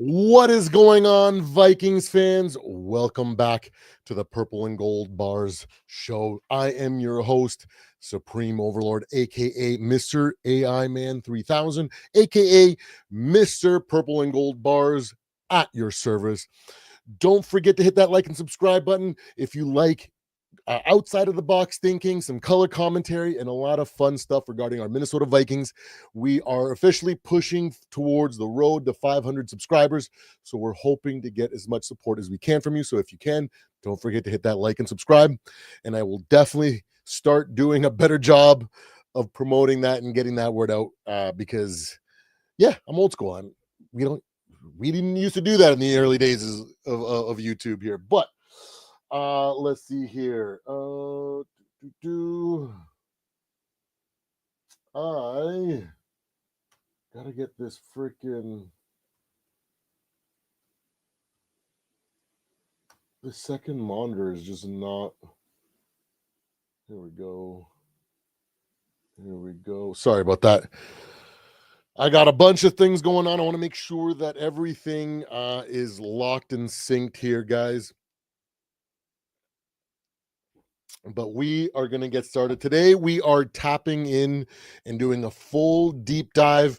What is going on, Vikings fans? Welcome back to the Purple and Gold Bars show. I am your host, Supreme Overlord, aka Mr. AI Man 3000, aka Mr. Purple and Gold Bars at your service. Don't forget to hit that like and subscribe button if you like outside of the box thinking, some color commentary, and a lot of fun stuff regarding our Minnesota Vikings. We are officially pushing towards the road to 500 subscribers. So we're hoping to get as much support as we can from you. So if you can, don't forget to hit that like and subscribe. And I will definitely start doing a better job of promoting that and getting that word out because, yeah, I'm old school. We didn't used to do that in the early days of YouTube here, but let's see here. I gotta get this freaking the second monitor is just not. Here we go. Sorry about that. I got a bunch of things going on. I want to make sure that everything is locked and synced here, guys. But we are going to get started today. We are tapping in and doing a full deep dive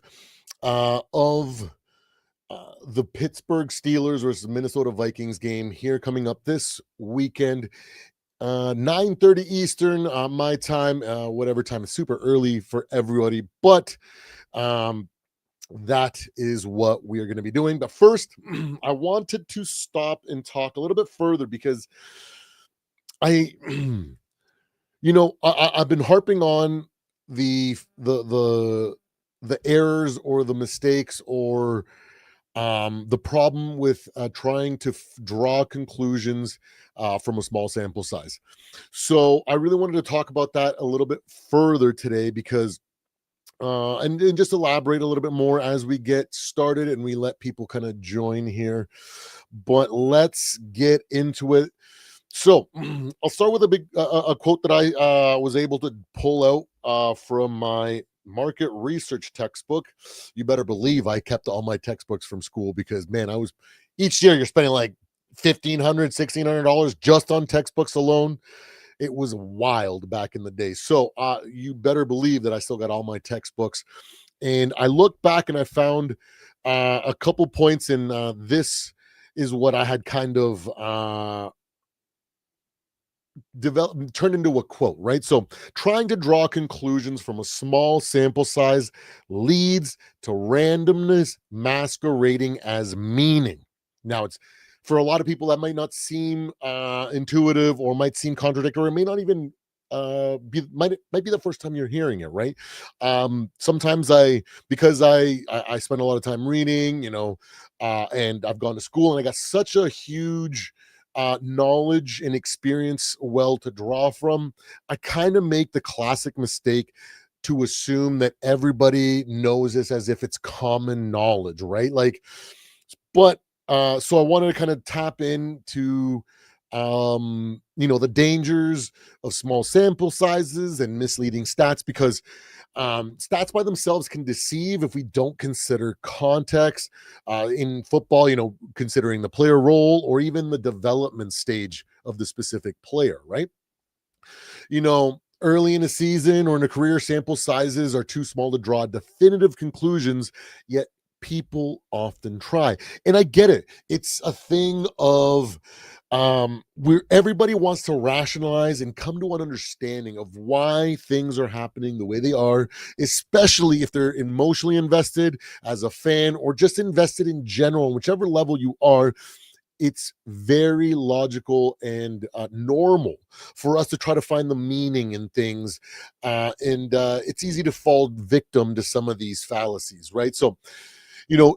of the Pittsburgh Steelers versus Minnesota Vikings game here coming up this weekend. 9:30 Eastern, my time, whatever time. It's super early for everybody, but that is what we are going to be doing. But first, I wanted to stop and talk a little bit further because I've been harping on the errors or the mistakes or the problem with trying to draw conclusions from a small sample size. So I really wanted to talk about that a little bit further today because and just elaborate a little bit more as we get started and we let people kind of join here. But let's get into it. So I'll start with a quote that I was able to pull out from my market research textbook. You better believe I kept all my textbooks from school because, man, each year you're spending like $1,500, $1,600 just on textbooks alone. It was wild back in the day. So you better believe that I still got all my textbooks. And I looked back and I found a couple points, and this is what I had kind of turned into a quote, right? So trying to draw conclusions from a small sample size leads to randomness masquerading as meaning. Now, it's for a lot of people that might not seem intuitive or might seem contradictory, or may not even might be the first time you're hearing it, right? Sometimes because I spend a lot of time reading, and I've gone to school and I got such a huge knowledge and experience well to draw from, I kind of make the classic mistake to assume that everybody knows this as if it's common knowledge, right? But so I wanted to kind of tap into the dangers of small sample sizes and misleading stats, because stats by themselves can deceive if we don't consider context in football, considering the player role or even the development stage of the specific player, right? Early in a season or in a career, sample sizes are too small to draw definitive conclusions, yet people often try. And I get it. It's a thing of where everybody wants to rationalize and come to an understanding of why things are happening the way they are, especially if they're emotionally invested as a fan or just invested in general, whichever level you are. It's very logical and normal for us to try to find the meaning in things. And it's easy to fall victim to some of these fallacies, right? So,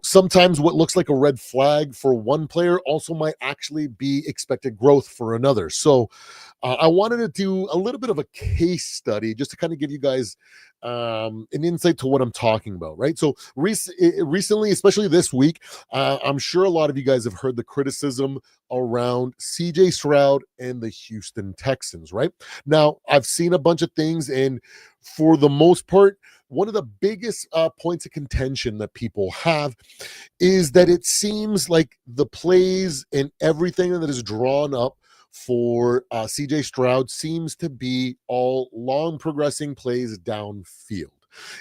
sometimes what looks like a red flag for one player also might actually be expected growth for another. So I wanted to do a little bit of a case study just to kind of give you guys an insight to what I'm talking about, right? So recently, especially this week, I'm sure a lot of you guys have heard the criticism around CJ Stroud and the Houston Texans, right? Now, I've seen a bunch of things, and for the most part, one of the biggest points of contention that people have is that it seems like the plays and everything that is drawn up for CJ Stroud seems to be all long progressing plays downfield.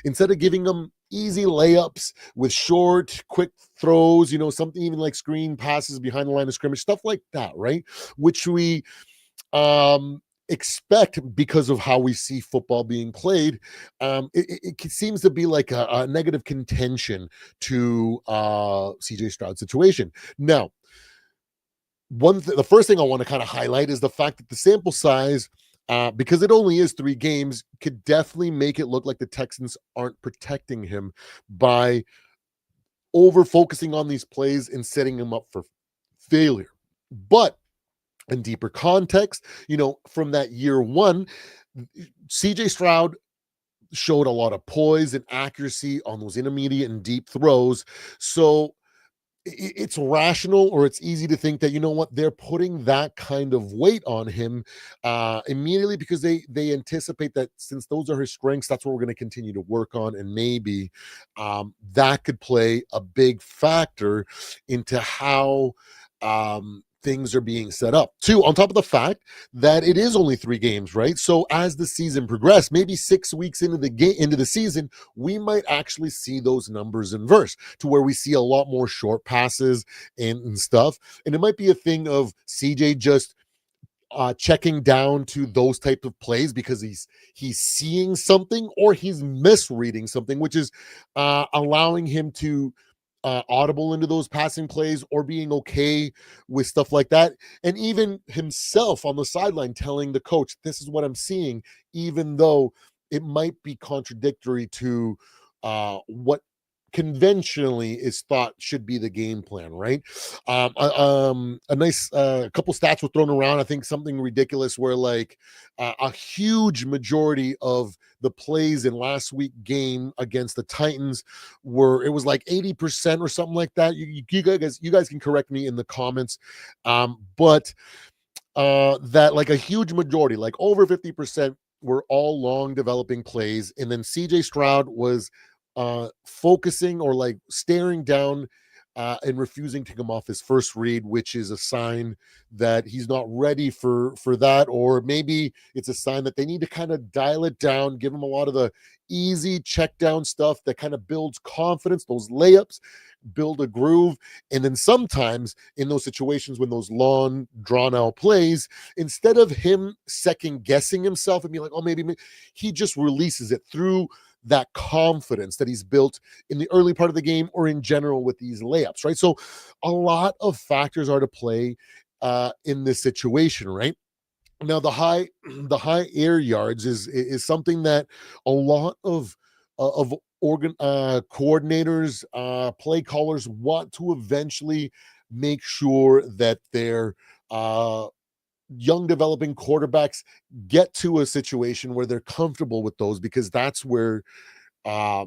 Instead of giving them easy layups with short, quick throws, something even like screen passes behind the line of scrimmage, stuff like that, right? Which we expect because of how we see football being played. It seems to be like a negative contention to CJ Stroud's situation. Now, the first thing I want to kind of highlight is the fact that the sample size, because it only is 3 games, could definitely make it look like the Texans aren't protecting him by over focusing on these plays and setting him up for failure. But in deeper context, from that year one, CJ Stroud showed a lot of poise and accuracy on those intermediate and deep throws. So it's rational, or it's easy to think that, they're putting that kind of weight on him immediately because they anticipate that since those are his strengths, that's what we're going to continue to work on. And maybe that could play a big factor into how things are being set up. Two, on top of the fact that it is only 3 games, right? So as the season progressed, maybe 6 weeks into the season, we might actually see those numbers inverse to where we see a lot more short passes and stuff. And it might be a thing of CJ just checking down to those type of plays because he's seeing something or he's misreading something, which is allowing him to audible into those passing plays or being okay with stuff like that. And even himself on the sideline telling the coach, this is what I'm seeing, even though it might be contradictory to what conventionally is thought should be the game plan, right? A nice couple stats were thrown around. I think something ridiculous where like a huge majority of the plays in last week game against the Titans it was like 80% or something like that. You guys can correct me in the comments, but that like a huge majority, like over 50%, were all long developing plays, and then CJ Stroud was focusing or like staring down and refusing to come off his first read, which is a sign that he's not ready for that, or maybe it's a sign that they need to kind of dial it down, give him a lot of the easy check down stuff that kind of builds confidence, those layups build a groove. And then sometimes in those situations when those long drawn out plays, instead of him second guessing himself and being like, oh, maybe he just releases it through that confidence that he's built in the early part of the game or in general with these layups, right? So a lot of factors are to play in this situation, right? Now the high air yards is something that a lot of coordinators, play callers want to eventually make sure that their young developing quarterbacks get to a situation where they're comfortable with those, because that's where uh,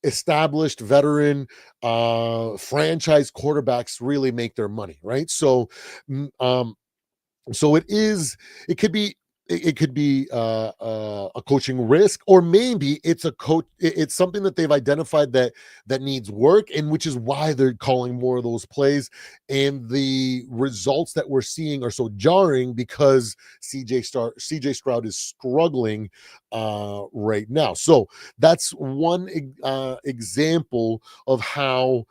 established veteran franchise quarterbacks really make their money, right? So mm, um, so it could be it could be a coaching risk, or maybe it's it's something that they've identified that needs work, and which is why they're calling more of those plays. And the results that we're seeing are so jarring because CJ Stroud is struggling right now. So that's one example of how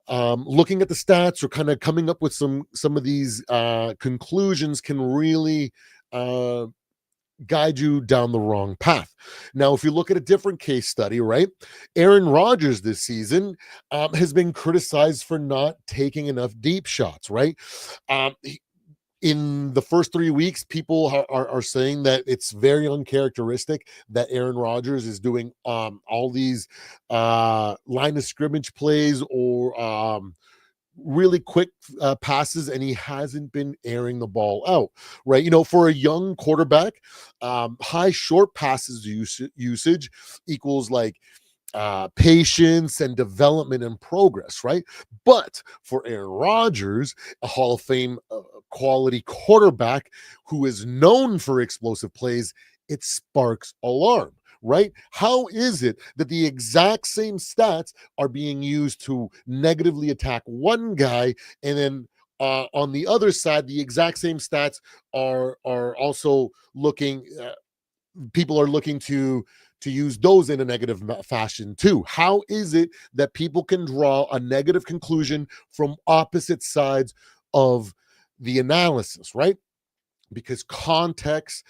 looking at the stats or kind of coming up with some of these conclusions can really uh, guide you down the wrong path. Now, if you look at a different case study, right, Aaron Rodgers this season has been criticized for not taking enough deep shots, right? Um, in the first 3 weeks, people are saying that it's very uncharacteristic that Aaron Rodgers is doing all these line of scrimmage plays or really quick passes, and he hasn't been airing the ball out, right? For a young quarterback, high short passes usage equals like patience and development and progress, right? But for Aaron Rodgers, a Hall of Fame quality quarterback who is known for explosive plays, it sparks alarm, right? How is it that the exact same stats are being used to negatively attack one guy, and then on the other side, the exact same stats are also looking people are looking to use those in a negative fashion too. How is it that people can draw a negative conclusion from opposite sides of the analysis, right? Because context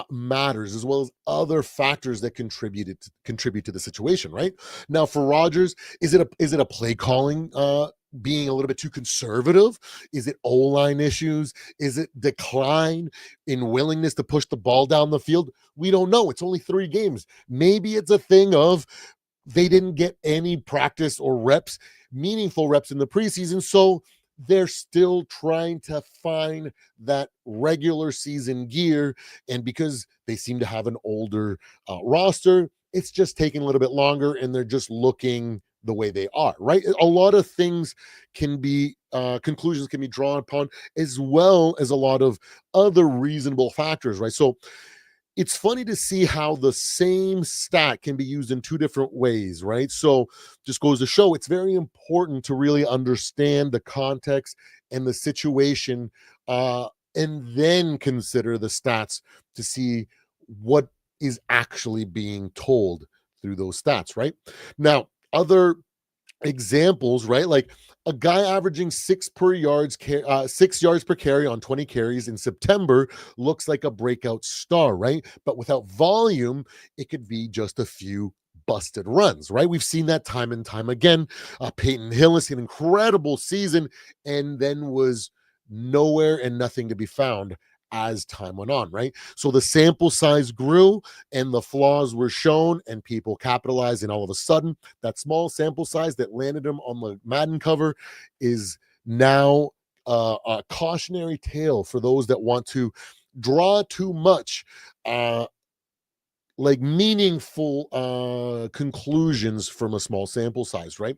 matters, as well as other factors that contribute to the situation. Right now, for Rodgers, is it a play calling being a little bit too conservative? Is it O line issues? Is it decline in willingness to push the ball down the field? We don't know. It's only 3 games. Maybe it's a thing of they didn't get any practice or reps, meaningful reps in the preseason. So they're still trying to find that regular season gear. And because they seem to have an older roster, it's just taking a little bit longer and they're just looking the way they are, right? A lot of things can be, conclusions can be drawn upon, as well as a lot of other reasonable factors, right? So it's funny to see how the same stat can be used in 2 different ways, right? So just goes to show it's very important to really understand the context and the situation, and then consider the stats to see what is actually being told through those stats, right? Now, other examples, right? Like a guy averaging 6 yards per carry on 20 carries in September looks like a breakout star, right? But without volume, it could be just a few busted runs, right? We've seen that time and time again. Peyton Hillis, an incredible season, and then was nowhere and nothing to be found as time went on, right? So the sample size grew and the flaws were shown and people capitalized, and all of a sudden that small sample size that landed him on the Madden cover is now a cautionary tale for those that want to draw too much like meaningful conclusions from a small sample size, right?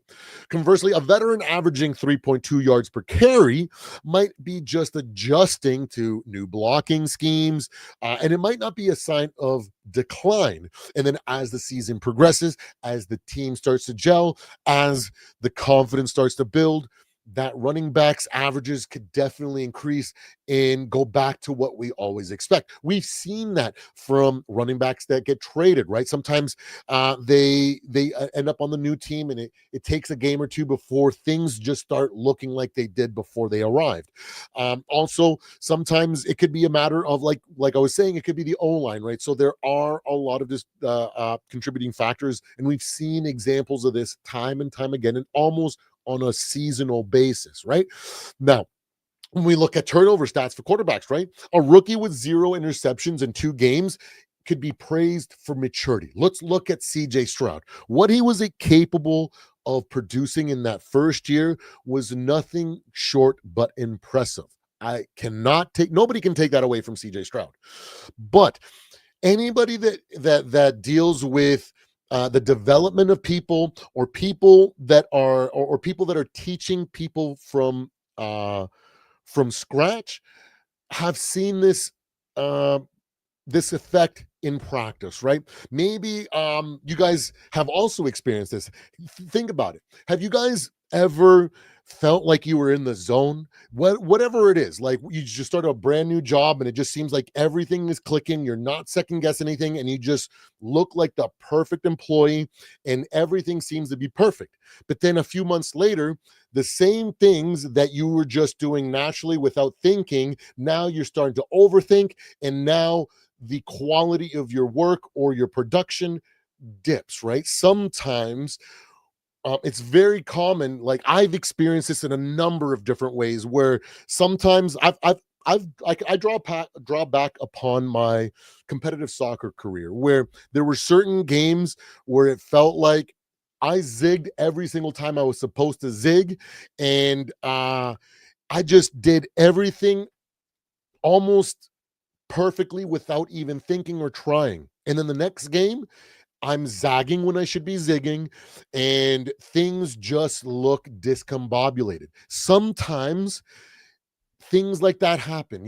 Conversely, a veteran averaging 3.2 yards per carry might be just adjusting to new blocking schemes, and it might not be a sign of decline. And then as the season progresses, as the team starts to gel, as the confidence starts to build, that running backs averages could definitely increase and go back to what we always expect. We've seen that from running backs that get traded, right? Sometimes they end up on the new team, and it takes a game or two before things just start looking like they did before they arrived. Also, sometimes it could be a matter of like I was saying, it could be the O line, right? So there are a lot of just contributing factors, and we've seen examples of this time and time again, and almost on a seasonal basis, right? Now, when we look at turnover stats for quarterbacks, right? A rookie with 0 interceptions in 2 games could be praised for maturity. Let's look at CJ Stroud. What he was capable of producing in that first year was nothing short but impressive. Nobody can take that away from CJ Stroud. But anybody that deals with the development of people, or people that are or people that are teaching people from scratch, have seen this effect in practice, right? Maybe you guys have also experienced this. Think about it. Have you guys ever felt like you were in the zone? Whatever it is, like you just start a brand new job and it just seems like everything is clicking. You're not second guessing anything, and you just look like the perfect employee, and everything seems to be perfect. But then a few months later, the same things that you were just doing naturally without thinking, now you're starting to overthink, and now the quality of your work or your production dips, right? Sometimes it's very common. Like I've experienced this in a number of different ways, where sometimes I draw back upon my competitive soccer career, where there were certain games where it felt like I zigged every single time I was supposed to zig, and I just did everything almost perfectly without even thinking or trying. And then the next game, I'm zagging when I should be zigging, and things just look discombobulated. Sometimes things like that happen.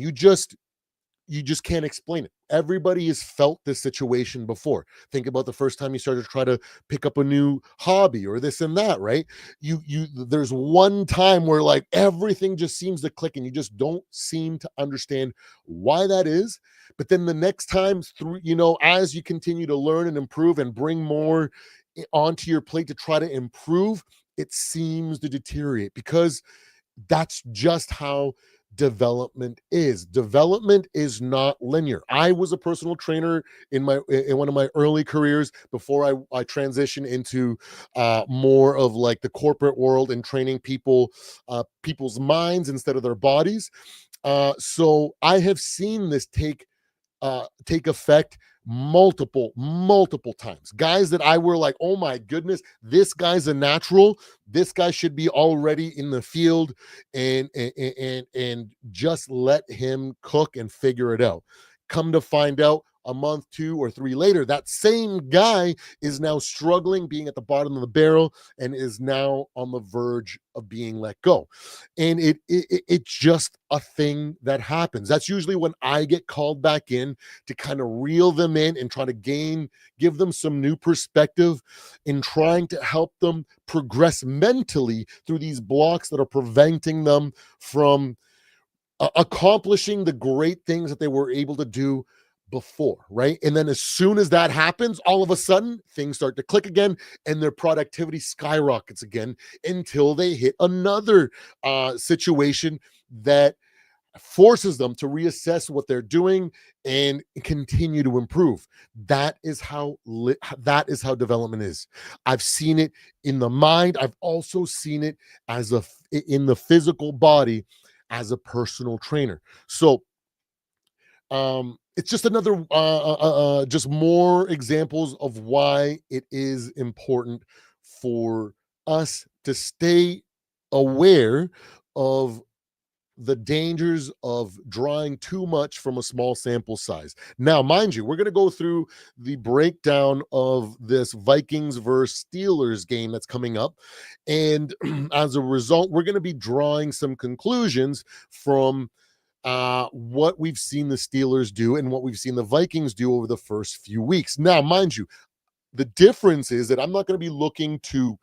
you just can't explain it. Everybody has felt this situation before. Think about the first time you started to try to pick up a new hobby or this and that, right? There's one time where like everything just seems to click and you just don't seem to understand why that is. But then the next time through, as you continue to learn and improve and bring more onto your plate to try to improve, it seems to deteriorate because that's just how development is. Development is not linear. I was a personal trainer in one of my early careers before I transitioned into more of like the corporate world and training people's minds instead of their bodies. So I have seen this take effect multiple times. Guys that I were like, oh my goodness, this guy's a natural. This guy should be already in the field, and just let him cook and figure it out. Come to find out, a month, 2 or 3 later, that same guy is now struggling, being at the bottom of the barrel, and is now on the verge of being let go. And it's just a thing that happens. That's usually when I get called back in to kind of reel them in and try to give them some new perspective in trying to help them progress mentally through these blocks that are preventing them from accomplishing the great things that they were able to do before, right? And then as soon as that happens, all of a sudden things start to click again and their productivity skyrockets again until they hit another situation that forces them to reassess what they're doing and continue to improve. That is how development is. I've seen it in the mind. I've also seen it in the physical body as a personal trainer. So it's just another just more examples of why it is important for us to stay aware of the dangers of drawing too much from a small sample size. Now, mind you, we're going to go through the breakdown of this Vikings versus Steelers game that's coming up. And as a result, we're going to be drawing some conclusions from what we've seen the Steelers do and what we've seen the Vikings do over the first few weeks. Now, mind you, the difference is that I'm not going to be looking to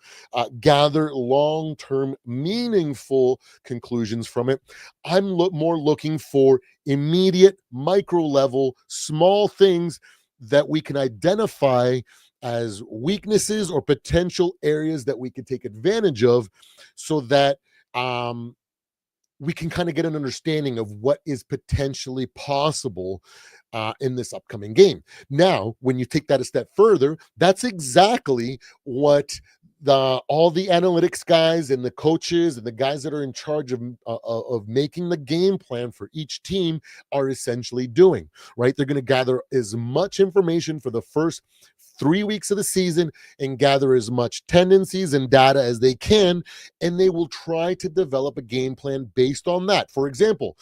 gather long-term meaningful conclusions from it. I'm more looking for immediate micro level small things that we can identify as weaknesses or potential areas that we can take advantage of, so that we can kind of get an understanding of what is potentially possible in this upcoming game. Now, when you take that a step further, that's exactly what all the analytics guys and the coaches and the guys that are in charge of making the game plan for each team are essentially doing, right? They're going to gather as much information for the first 3 weeks of the season and gather as much tendencies and data as they can, and they will try to develop a game plan based on that. For example,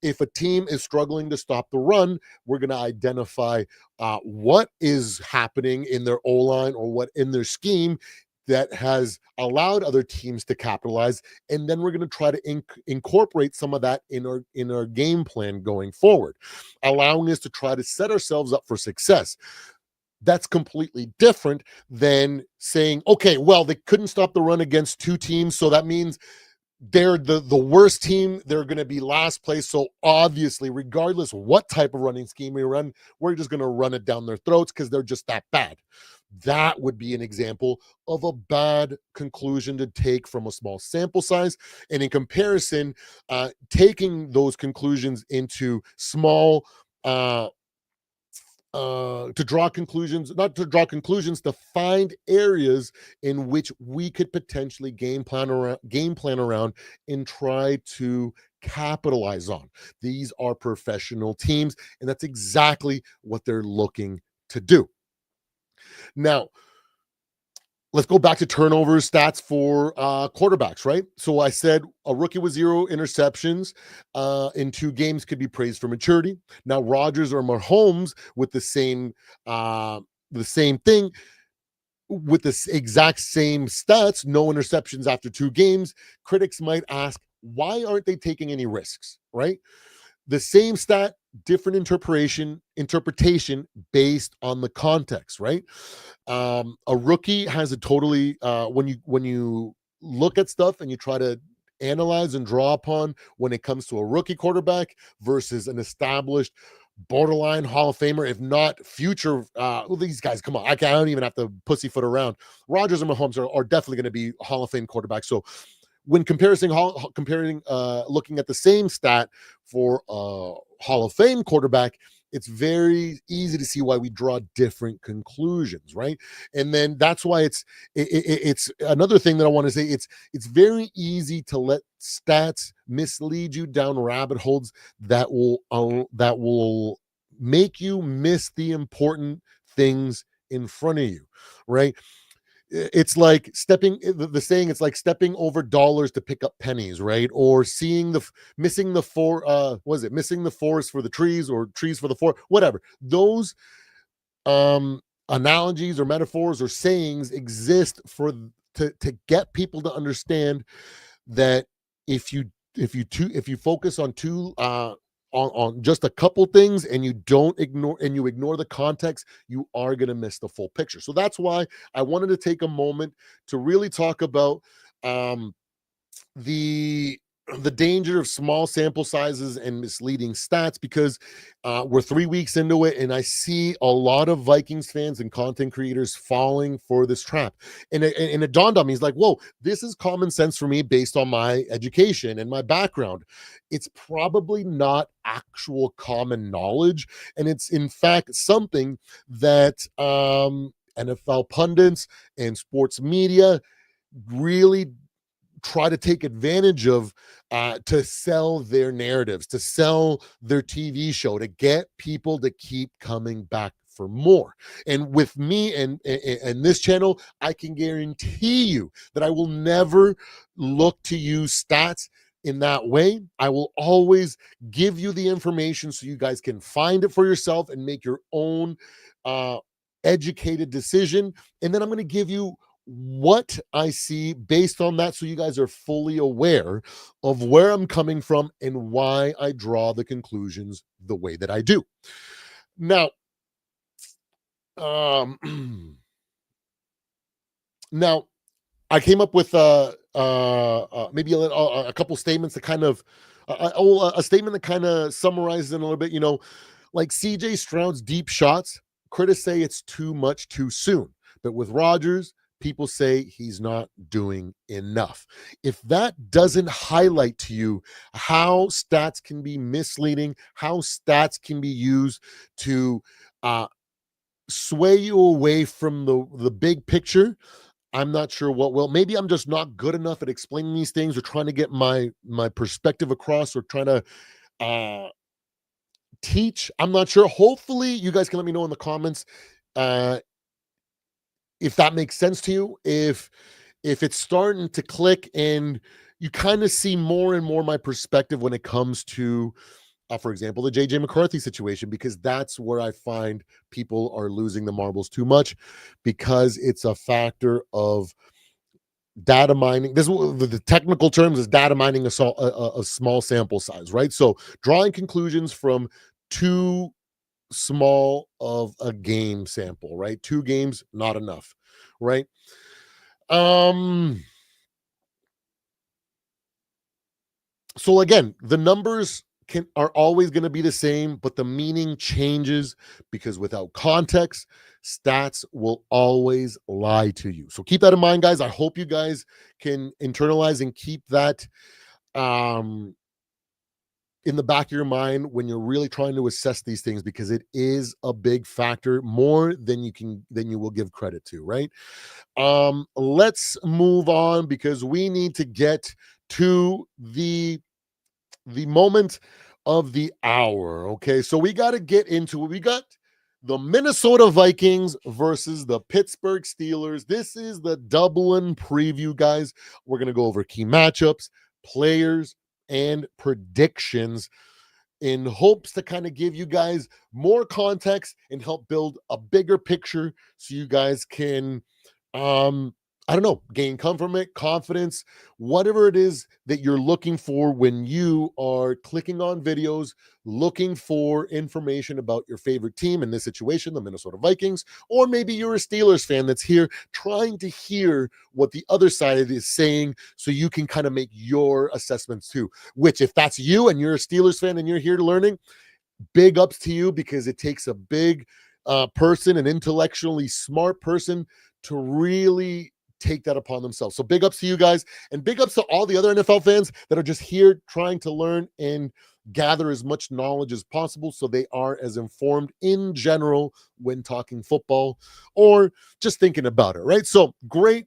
if a team is struggling to stop the run, we're going to identify what is happening in their O-line or what in their scheme that has allowed other teams to capitalize, and then we're going to try to incorporate some of that in our game plan going forward, allowing us to try to set ourselves up for success. That's completely different than saying, okay, well, they couldn't stop the run against two teams, so that means they're the worst team. They're going to be last place. So obviously, regardless what type of running scheme we run, we're just going to run it down their throats because they're just that bad. That would be an example of a bad conclusion to take from a small sample size. And in comparison, taking those conclusions into small to draw conclusions, not to draw conclusions, to find areas in which we could potentially game plan around and try to capitalize on. These are professional teams, and that's exactly what they're looking to do. Now, let's go back to turnover stats for quarterbacks, right? So I said a rookie with 0 interceptions in 2 games could be praised for maturity. Now Rodgers or Mahomes with the same thing, with the exact same stats, no interceptions after 2 games. Critics might ask, why aren't they taking any risks, right? The same stat different interpretation based on the context, right? A rookie has a totally when you look at stuff and you try to analyze and draw upon when it comes to a rookie quarterback versus an established borderline Hall of Famer, if not future. Well, these guys, come on, I don't even have to pussyfoot around. Rodgers and Mahomes are definitely going to be Hall of Fame quarterbacks. So when comparing looking at the same stat for a Hall of Fame quarterback, it's very easy to see why we draw different conclusions, right? And then that's why it's another thing that I want to say. It's very easy to let stats mislead you down rabbit holes that will make you miss the important things in front of you, right? It's like the saying, it's like stepping over dollars to pick up pennies, right? Or seeing missing the four was it missing the forest for the trees, or trees for the forest, whatever. Those analogies or metaphors or sayings exist to get people to understand that if you focus on just a couple things, and you ignore the context, you are going to miss the full picture. So that's why I wanted to take a moment to really talk about um, the the danger of small sample sizes and misleading stats, because we're 3 weeks into it, and I see a lot of Vikings fans and content creators falling for this trap. And it dawned on me, it's like, whoa, this is common sense for me based on my education and my background. It's probably not actual common knowledge, and it's in fact something that NFL pundits and sports media really try to take advantage of, to sell their narratives, to sell their TV show, to get people to keep coming back for more. And with me and this channel, I can guarantee you that I will never look to use stats in that way. I will always give you the information so you guys can find it for yourself and make your own uh, educated decision. And then I'm going to give you what I see based on that, so you guys are fully aware of where I'm coming from and why I draw the conclusions the way that I do. Now, now I came up with maybe a couple statements that kind of a statement that kind of summarizes it a little bit. Like CJ Stroud's deep shots, critics say it's too much too soon, but with Rodgers, people say he's not doing enough. If that doesn't highlight to you how stats can be misleading, how stats can be used to uh, sway you away from the big picture, I'm not sure what will. Maybe I'm just not good enough at explaining these things, or trying to get my perspective across, or trying to uh, teach. I'm not sure. Hopefully, you guys can let me know in the comments uh, if that makes sense to you. If it's starting to click, and you kind of see more and more my perspective when it comes to, for example, the JJ McCarthy situation, because that's where I find people are losing the marbles too much, because it's a factor of data mining. This is the technical terms is data mining, a small sample size, right? So drawing conclusions from too small of a game sample, right? 2 games, not enough, right? Um, so again, the numbers are always going to be the same, but the meaning changes, because without context, stats will always lie to you. So keep that in mind, guys. I hope you guys can internalize and keep that um in the back of your mind when you're really trying to assess these things, because it is a big factor, more than you will give credit to, right? Let's move on, because we need to get to the moment of the hour. Okay, so we got to get into it. We got the Minnesota Vikings versus the Pittsburgh Steelers. This is the Dublin preview, guys. We're going to go over key matchups, players, and predictions, in hopes to kind of give you guys more context and help build a bigger picture, so you guys can I don't know, gain comfort, confidence, whatever it is that you're looking for when you are clicking on videos, looking for information about your favorite team, in this situation, the Minnesota Vikings, or maybe you're a Steelers fan that's here trying to hear what the other side is saying so you can kind of make your assessments too. Which, if that's you and you're a Steelers fan and you're here learning, big ups to you, because it takes a big person, an intellectually smart person, to really take that upon themselves. So big ups to you guys, and big ups to all the other NFL fans that are just here trying to learn and gather as much knowledge as possible so they are as informed in general when talking football or just thinking about it, right? So great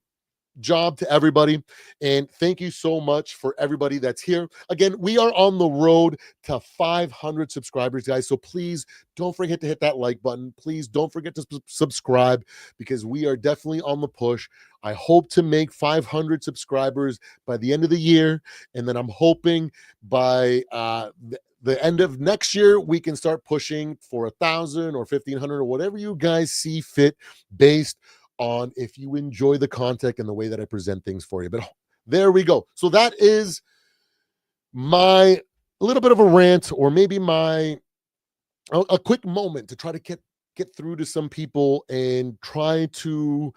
job to everybody, and thank you so much for everybody that's here. Again, we are on the road to 500 subscribers, guys, so please don't forget to hit that like button. Please don't forget to subscribe, because we are definitely on the push. I hope to make 500 subscribers by the end of the year, and then I'm hoping by the end of next year we can start pushing for 1,000 or 1,500 or whatever you guys see fit, based on if you enjoy the content and the way that I present things for you. But there we go. So that is my little bit of a rant, or maybe my a quick moment to try to get through to some people and try to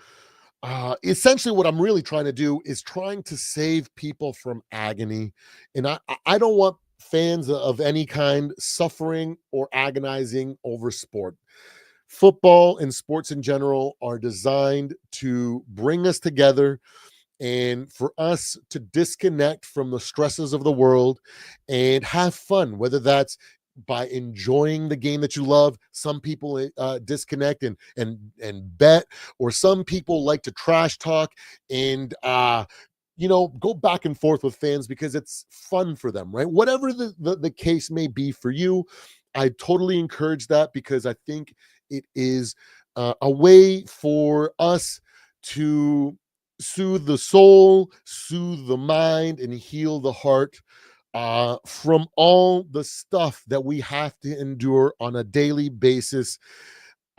essentially what I'm really trying to do is trying to save people from agony. And I don't want fans of any kind suffering or agonizing over sport. Football and sports in general are designed to bring us together and for us to disconnect from the stresses of the world and have fun, whether that's by enjoying the game that you love. Some people disconnect and bet, or some people like to trash talk and go back and forth with fans because it's fun for them, right? Whatever the case may be for you, I totally encourage that, because I think it is a way for us to soothe the soul, soothe the mind, and heal the heart from all the stuff that we have to endure on a daily basis.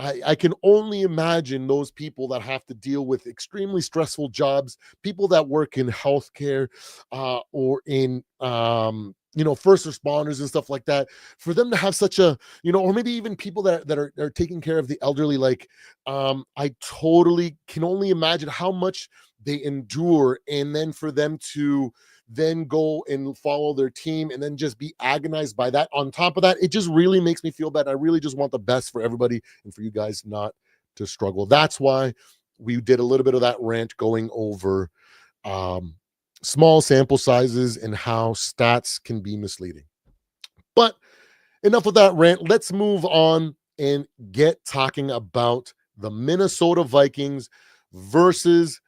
I can only imagine those people that have to deal with extremely stressful jobs, people that work in healthcare or in first responders and stuff like that. For them to have such a, or maybe even people that are taking care of the elderly, like I totally can only imagine how much they endure, and then for them to then go and follow their team and then just be agonized by that. On top of that, it just really makes me feel bad. I really just want the best for everybody and for you guys not to struggle. That's why we did a little bit of that rant going over small sample sizes and how stats can be misleading. But enough of that rant. Let's move on and get talking about the Minnesota Vikings versus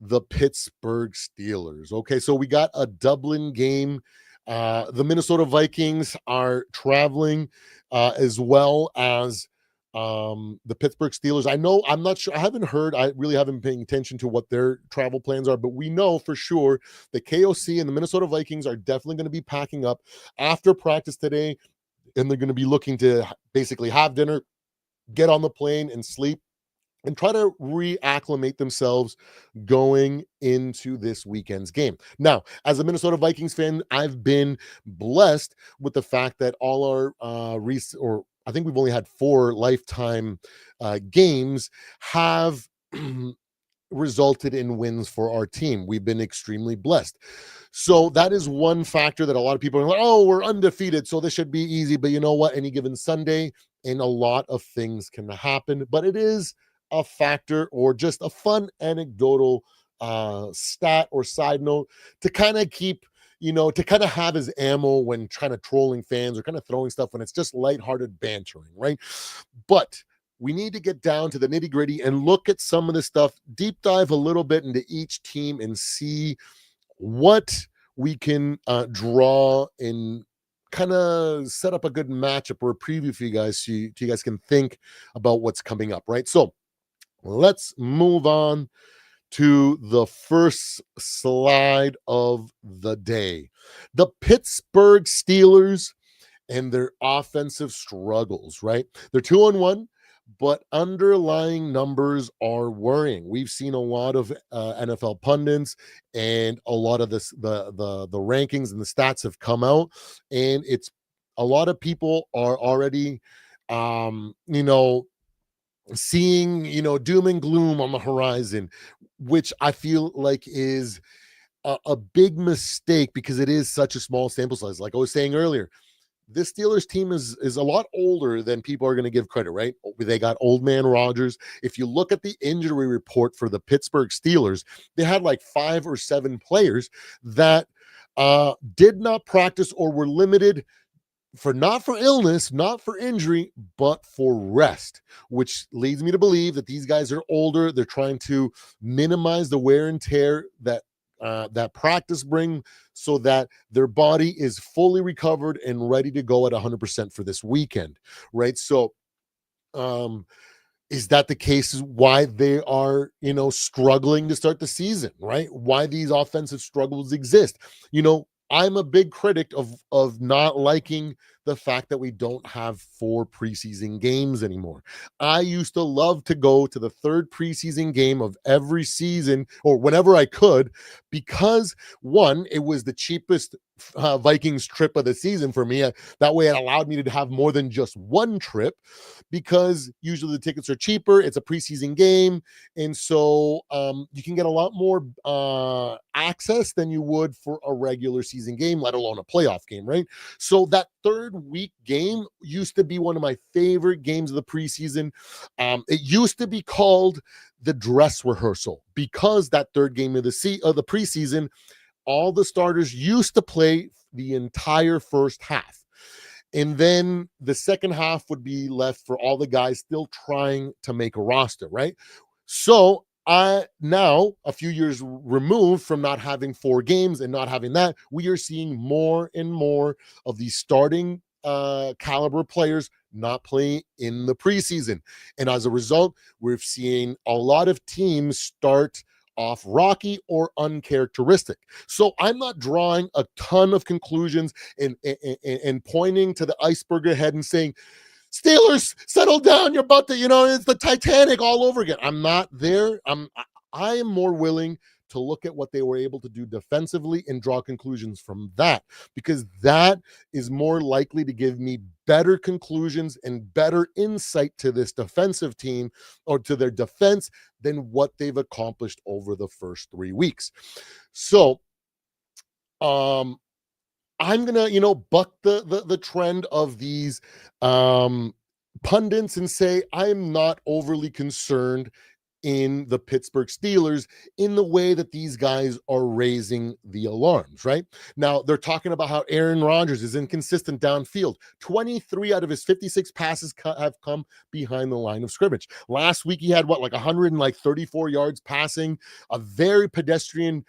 the Pittsburgh Steelers. Okay, so we got a Dublin game. The Minnesota Vikings are traveling as well as the Pittsburgh Steelers. I know, I'm not sure, I haven't heard, I really haven't been paying attention to what their travel plans are, but we know for sure the KOC and the Minnesota Vikings are definitely going to be packing up after practice today, and they're going to be looking to basically have dinner, get on the plane, and sleep, and try to reacclimate themselves going into this weekend's game. Now, as a Minnesota Vikings fan, I've been blessed with the fact that all our or I think we've only had 4 lifetime games have resulted in wins for our team. We've been extremely blessed. So that is one factor that a lot of people are like, oh, we're undefeated, so this should be easy. But you know what? Any given Sunday, and a lot of things can happen. But it is a factor, or just a fun anecdotal stat or side note to kind of keep, to kind of have as ammo when trying to trolling fans or kind of throwing stuff when it's just lighthearted bantering, right? But we need to get down to the nitty gritty and look at some of this stuff, deep dive a little bit into each team and see what we can draw and kind of set up a good matchup or a preview for you guys, so you guys can think about what's coming up, right? So let's move on to the first slide of the day. The Pittsburgh Steelers and their offensive struggles, right? They're 2-1, but underlying numbers are worrying. We've seen a lot of NFL pundits, and a lot of the rankings and the stats have come out, and it's a lot of people are already, you know, seeing, doom and gloom on the horizon, which I feel like is a big mistake because it is such a small sample size. Like I was saying earlier, this Steelers team is a lot older than people are going to give credit, right? They got old man Rodgers. If you look at the injury report for the Pittsburgh Steelers, they had like 5 or 7 players that did not practice or were limited for not for illness, not for injury, but for rest, which leads me to believe that these guys are older. They're trying to minimize the wear and tear that practice bring, so that their body is fully recovered and ready to go at 100% for this weekend, right? So, um, is that the case? Is why they are, struggling to start the season, right? Why these offensive struggles exist? I'm a big critic of not liking the fact that we don't have 4 preseason games anymore. I used to love to go to the third preseason game of every season, or whenever I could, because one, it was the cheapest Vikings trip of the season for me. That way, it allowed me to have more than just one trip, because usually the tickets are cheaper. It's a preseason game, and so you can get a lot more access than you would for a regular season game, let alone a playoff game, right? So that third week game used to be one of my favorite games of the preseason. It used to be called the dress rehearsal, because that third game of the preseason, all the starters used to play the entire first half. And then the second half would be left for all the guys still trying to make a roster, right? So I now, a few years removed from not having 4 games and not having that, we are seeing more and more of these starting caliber players not playing in the preseason. And as a result, we're seeing a lot of teams start off rocky or uncharacteristic. So I'm not drawing a ton of conclusions and pointing to the iceberg ahead and saying, Steelers, settle down. You're about to, it's the Titanic all over again. I'm not there. I am more willing to look at what they were able to do defensively and draw conclusions from that, because that is more likely to give me better conclusions and better insight to this defensive team, or to their defense, than what they've accomplished over the first 3 weeks. So, I'm gonna, buck the trend of these pundits and say I'm not overly concerned in the Pittsburgh Steelers in the way that these guys are raising the alarms, right? Now, they're talking about how Aaron Rodgers is inconsistent downfield. 23 out of his 56 passes have come behind the line of scrimmage. Last week, he had like 134 yards passing, a very pedestrian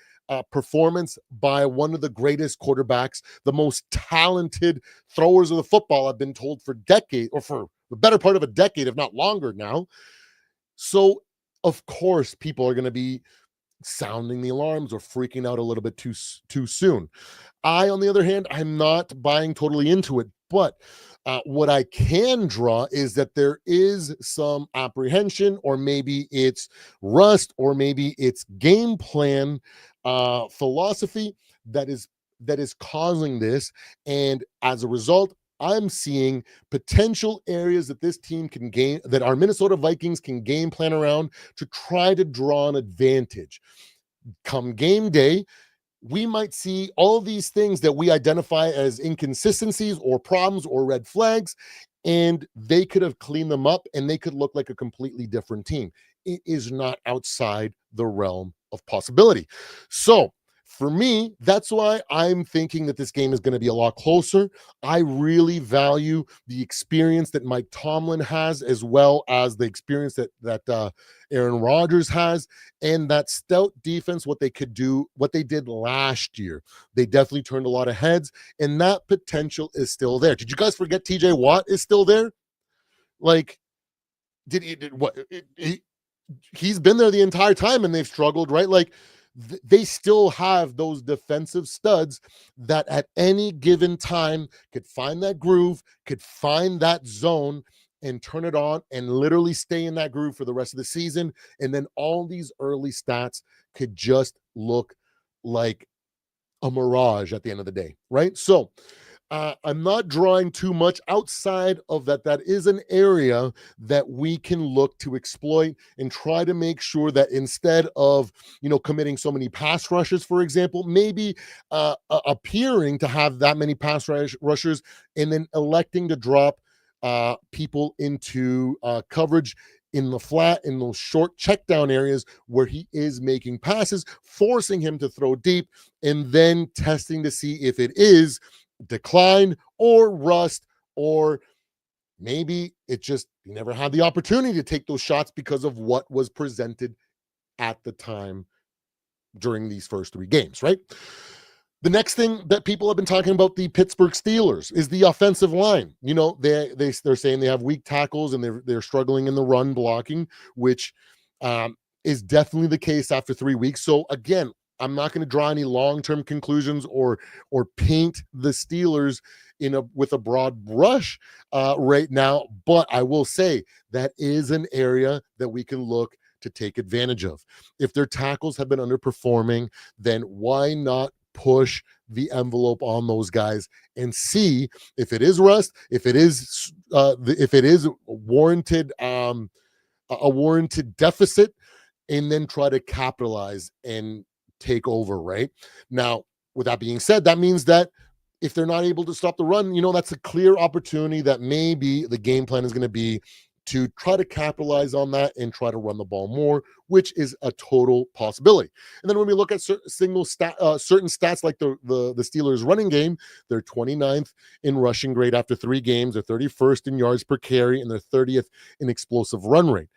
performance by one of the greatest quarterbacks, the most talented throwers of the football, I've been told, for decades, or for the better part of a decade, if not longer now. So, of course, people are going to be sounding the alarms or freaking out a little bit too soon. I, on the other hand, I'm not buying totally into it, but what I can draw is that there is some apprehension, or maybe it's rust, or maybe it's game plan philosophy that is causing this, and as a result, I'm seeing potential areas that this team can gain, that our Minnesota Vikings can game plan around to try to draw an advantage. Come game day, we might see all these things that we identify as inconsistencies or problems or red flags, and they could have cleaned them up and they could look like a completely different team. It is not outside the realm of possibility. So, for me, that's why I'm thinking that this game is going to be a lot closer. I really value the experience that Mike Tomlin has, as well as the experience that Aaron Rodgers has, and that stout defense, what they could do, what they did last year. They definitely turned a lot of heads, and that potential is still there. Did you guys forget TJ Watt is still there? Like, he's been there the entire time and they've struggled, right? Like, they still have those defensive studs that at any given time could find that groove, could find that zone, and turn it on and literally stay in that groove for the rest of the season. And then all these early stats could just look like a mirage at the end of the day, right? So I'm not drawing too much outside of that. That is an area that we can look to exploit and try to make sure that instead of, committing so many pass rushes, for example, maybe appearing to have that many rushers and then electing to drop people into coverage in the flat, in those short check down areas where he is making passes, forcing him to throw deep, and then testing to see if it is decline or rust, or maybe it just you never had the opportunity to take those shots because of what was presented at the time during these first three games, right? The next thing that people have been talking about the Pittsburgh Steelers is the offensive line. They're saying they have weak tackles and they're struggling in the run blocking, which is definitely the case after 3 weeks. So again, I'm not going to draw any long-term conclusions or paint the Steelers with a broad brush right now, but I will say that is an area that we can look to take advantage of. If their tackles have been underperforming, then why not push the envelope on those guys and see if it is rust, if it is warranted, a warranted deficit, and then try to capitalize and take over. Right now, with that being said, that means that if they're not able to stop the run, that's a clear opportunity that maybe the game plan is going to be to try to capitalize on that and try to run the ball more, which is a total possibility. And then when we look at certain stats like the Steelers running game, they're 29th in rushing grade after 3 games, they're 31st in yards per carry, and they're 30th in explosive run rate.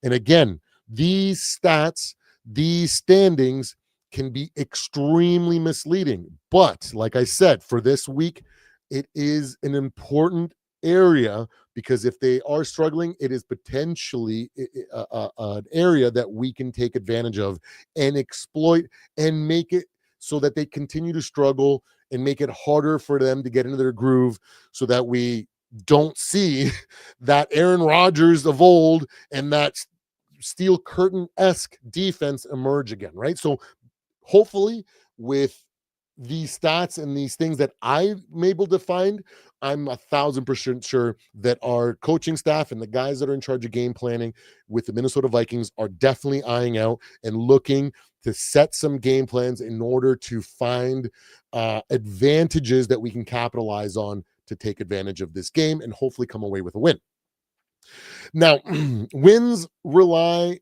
And again, these stats, these standings can be extremely misleading. But like I said, for this week, it is an important area, because if they are struggling, it is potentially an area that we can take advantage of and exploit and make it so that they continue to struggle and make it harder for them to get into their groove, so that we don't see that Aaron Rodgers of old and that steel curtain-esque defense emerge again, right? So hopefully with these stats and these things that I'm able to find, I'm 1,000% sure that our coaching staff and the guys that are in charge of game planning with the Minnesota Vikings are definitely eyeing out and looking to set some game plans in order to find advantages that we can capitalize on to take advantage of this game and hopefully come away with a win. Now, wins rely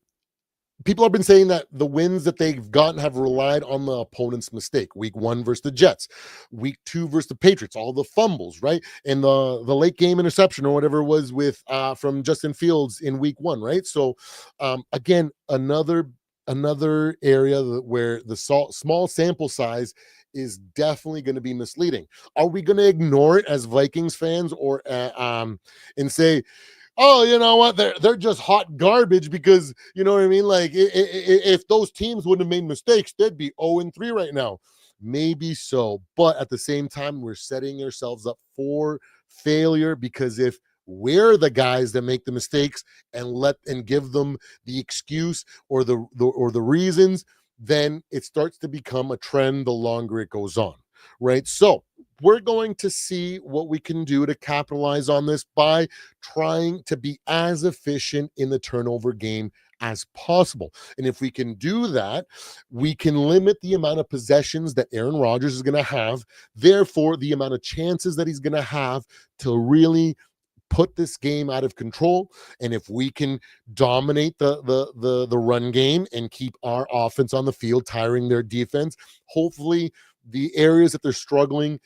people have been saying that the wins that they've gotten have relied on the opponent's mistake. Week 1 versus the Jets, week 2 versus the Patriots, all the fumbles, right? And the late game interception or whatever it was with from Justin Fields in week 1, right? So again, another area where the small sample size is definitely going to be misleading. Are we going to ignore it as Vikings fans or and say, oh, you know what? They're just hot garbage because, you know what I mean? Like, if those teams wouldn't have made mistakes, they'd be 0-3 right now. Maybe so. But at the same time, we're setting ourselves up for failure, because if we're the guys that make the mistakes and give them the excuse or the reasons, then it starts to become a trend the longer it goes on, right? So we're going to see what we can do to capitalize on this by trying to be as efficient in the turnover game as possible. And if we can do that, we can limit the amount of possessions that Aaron Rodgers is going to have, therefore the amount of chances that he's going to have to really put this game out of control. And if we can dominate the run game and keep our offense on the field, tiring their defense, hopefully the areas that they're struggling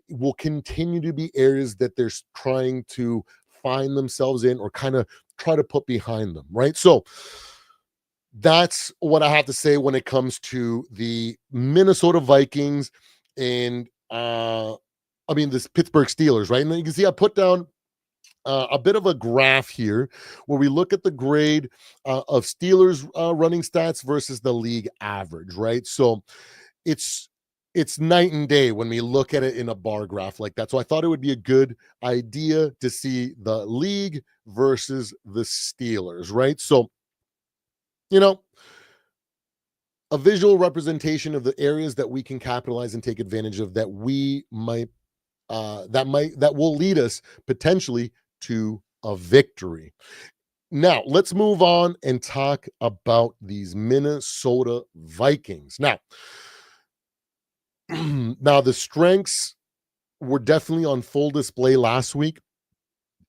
will continue to be areas that they're trying to find themselves in or kind of try to put behind them, right? So that's what I have to say when it comes to the Minnesota Vikings and this Pittsburgh Steelers, right? And you can see I put down a bit of a graph here where we look at the grade of Steelers running stats versus the league average, right? So it's it's night and day when we look at it in a bar graph like that. So I thought it would be a good idea to see the league versus the Steelers, right? So, you know, a visual representation of the areas that we can capitalize and take advantage of that we might that will lead us potentially to a victory. Now, let's move on and talk about these Minnesota Vikings. Now, now the strengths were definitely on full display last week.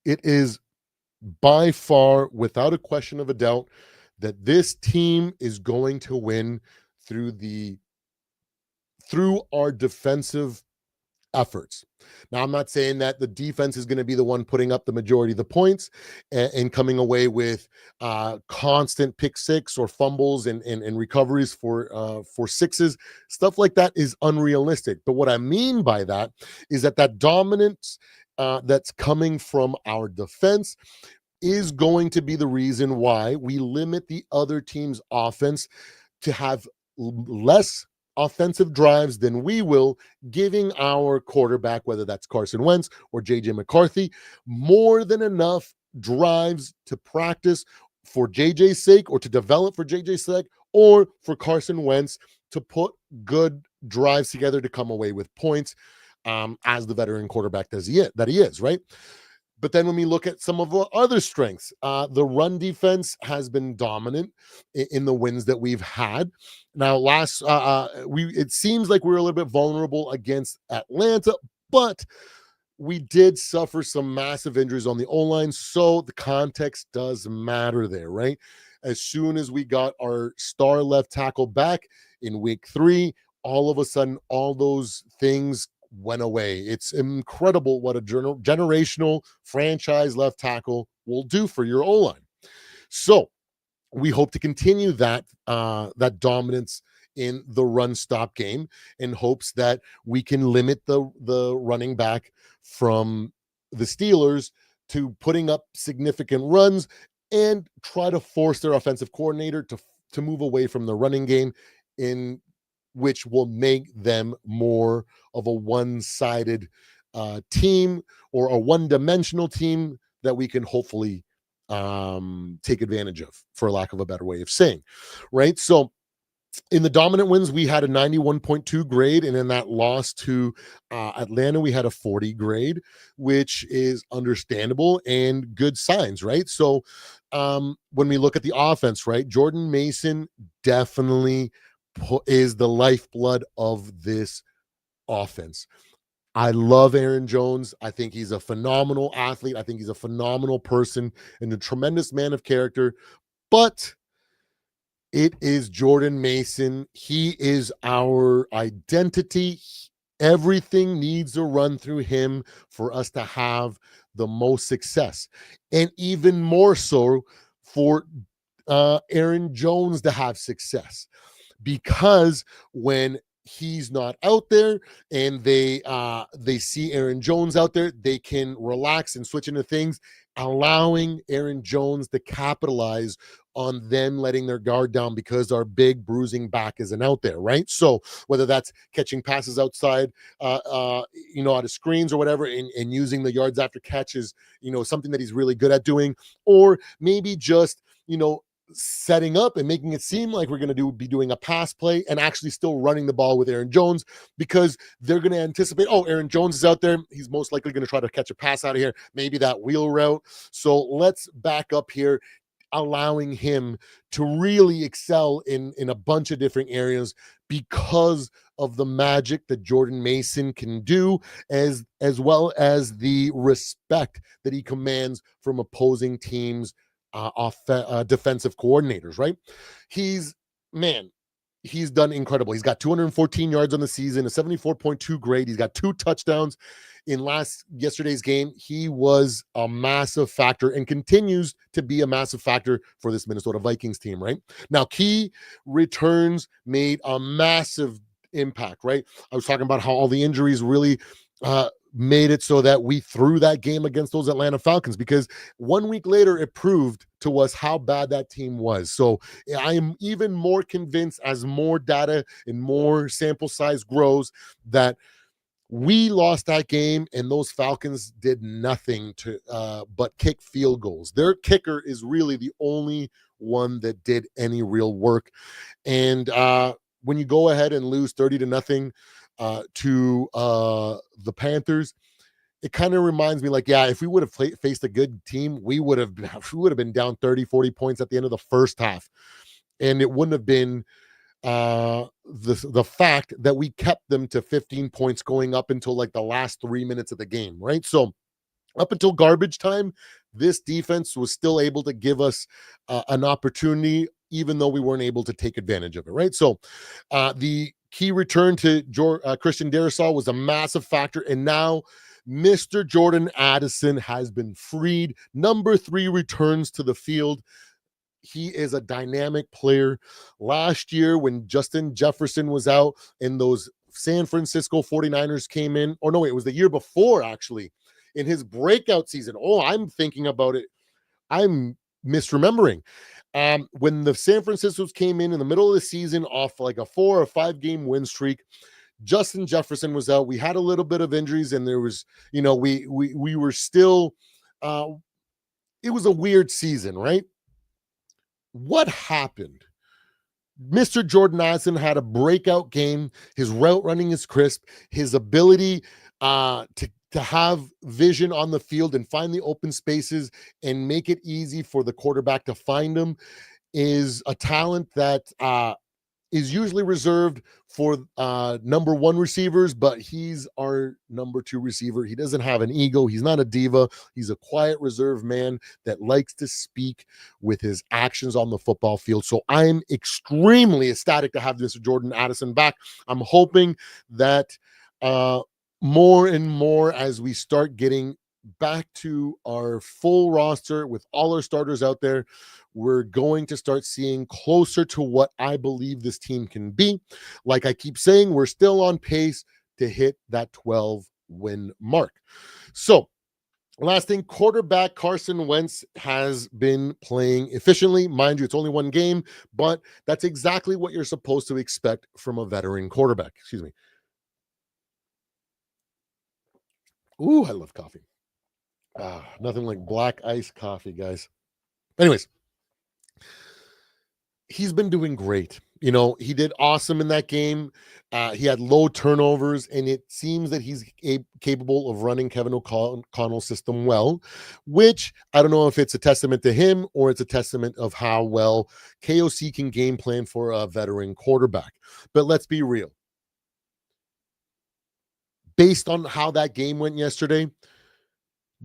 It is by far, without a question of a doubt, that this team is going to win through the through our defensive efforts. Now, I'm not saying that the defense is going to be the one putting up the majority of the points and coming away with constant pick six or fumbles and recoveries for sixes. Stuff like that is unrealistic. But what I mean by that is that dominance that's coming from our defense is going to be the reason why we limit the other team's offense to have less offensive drives than we will, giving our quarterback, whether that's Carson Wentz or JJ McCarthy, more than enough drives to practice for JJ's sake or to develop for JJ's sake or for Carson Wentz to put good drives together to come away with points as the veteran quarterback that he is, right? But then when we look at some of our other strengths, the run defense has been dominant in the wins that we've had. Now, it seems like we're a little bit vulnerable against Atlanta, but we did suffer some massive injuries on the O-line, so the context does matter there, right? As soon as we got our star left tackle back in week 3, all of a sudden, all those things went away. It's incredible what a generational franchise left tackle will do for your O-line. So we hope to continue that dominance in the run stop game in hopes that we can limit the running back from the Steelers to putting up significant runs and try to force their offensive coordinator to move away from the running game, in which will make them more of a one-sided team or a one-dimensional team that we can hopefully take advantage of, for lack of a better way of saying, right? So in the dominant wins, we had a 91.2 grade, and in that loss to Atlanta, we had a 40 grade, which is understandable and good signs, right? So when we look at the offense, right, Jordan Mason definitely is the lifeblood of this offense. I love Aaron Jones. I think he's a phenomenal athlete. I think he's a phenomenal person and a tremendous man of character. But it is Jordan Mason. He is our identity. Everything needs to run through him for us to have the most success. And even more so for Aaron Jones to have success. Because when he's not out there and they see Aaron Jones out there, they can relax and switch into things, allowing Aaron Jones to capitalize on them letting their guard down because our big bruising back isn't out there, right? So whether that's catching passes outside, out of screens or whatever, and using the yards after catches, something that he's really good at doing, or maybe just, setting up and making it seem like we're going to be doing a pass play and actually still running the ball with Aaron Jones, because they're going to anticipate, oh, Aaron Jones is out there. He's most likely going to try to catch a pass out of here, maybe that wheel route. So let's back up here, allowing him to really excel in a bunch of different areas because of the magic that Jordan Mason can do, as well as the respect that he commands from opposing teams' defensive coordinators, right? He's done incredible. He's got 214 yards on the season, a 74.2 grade. He's got 2 touchdowns in yesterday's game. He was a massive factor and continues to be a massive factor for this Minnesota Vikings team, right? Now, key returns made a massive impact, right? I was talking about how all the injuries really made it so that we threw that game against those Atlanta Falcons, because 1 week later it proved to us how bad that team was. So I am even more convinced, as more data and more sample size grows, that we lost that game and those Falcons did nothing to but kick field goals. Their kicker is really the only one that did any real work. And when you go ahead and lose 30 to nothing to the Panthers, it kind of reminds me, like, yeah, if we would have faced a good team, we would have been down 30, 40 points at the end of the first half. And it wouldn't have been the fact that we kept them to 15 points going up until like the last 3 minutes of the game, right? So up until garbage time, this defense was still able to give us an opportunity, even though we weren't able to take advantage of it, right? So the key return to Christian Darrisaw was a massive factor, and now Mr. Jordan Addison has been freed. Number 3 returns to the field. He is a dynamic player. Last year, when Justin Jefferson was out and those San Francisco 49ers came in, or no, it was the year before, actually, in his breakout season. Oh, I'm thinking about it. I'm misremembering. When the San Francisco's came in the middle of the season off like a 4 or 5 game win streak, Justin Jefferson was out. We had a little bit of injuries, and there was, we were still, it was a weird season, right? What happened? Mr. Jordan Addison had a breakout game. His route running is crisp. His ability to have vision on the field and find the open spaces and make it easy for the quarterback to find him is a talent that is usually reserved for number 1 receivers, but he's our number 2 receiver. He doesn't have an ego. He's not a diva. He's a quiet, reserved man that likes to speak with his actions on the football field. So I'm extremely ecstatic to have Mr. Jordan Addison back. I'm hoping that more and more, as we start getting back to our full roster with all our starters out there, we're going to start seeing closer to what I believe this team can be. Like I keep saying, we're still on pace to hit that 12-win mark. So last thing, quarterback Carson Wentz has been playing efficiently. Mind you, it's only 1 game, but that's exactly what you're supposed to expect from a veteran quarterback. Excuse me. Ooh, I love coffee. Nothing like black iced coffee, guys. Anyways, he's been doing great. He did awesome in that game. He had low turnovers, and it seems that he's capable of running Kevin O'Connell's system well, which I don't know if it's a testament to him or it's a testament of how well KOC can game plan for a veteran quarterback. But let's be real. Based on how that game went yesterday,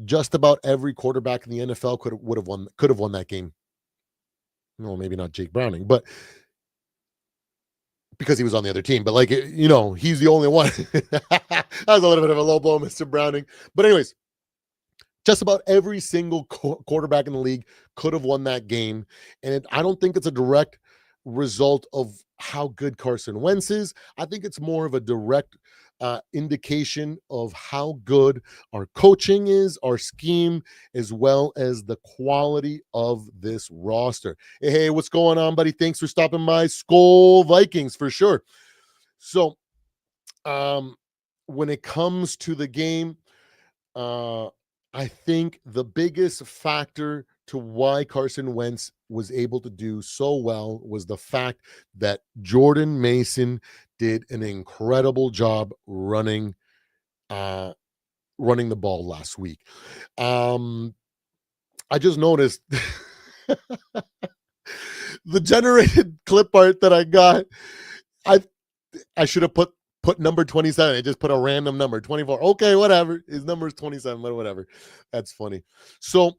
just about every quarterback in the NFL could have won that game. No, maybe not Jake Browning, but because he was on the other team. But he's the only one. That was a little bit of a low blow, Mr. Browning. But anyways, just about every single quarterback in the league could have won that game, and I don't think it's a direct result of how good Carson Wentz is. I think it's more of a direct indication of how good our coaching is, our scheme, as well as the quality of this roster. Hey, what's going on, buddy? Thanks for stopping by. Skol Vikings for sure. So when it comes to the game, I think the biggest factor to why Carson Wentz was able to do so well was the fact that Jordan Mason did an incredible job running the ball last week. I just noticed the generated clip art that I got. I should have put number 27. I just put a random number, 24. Okay, whatever. His number is 27, but whatever. That's funny. So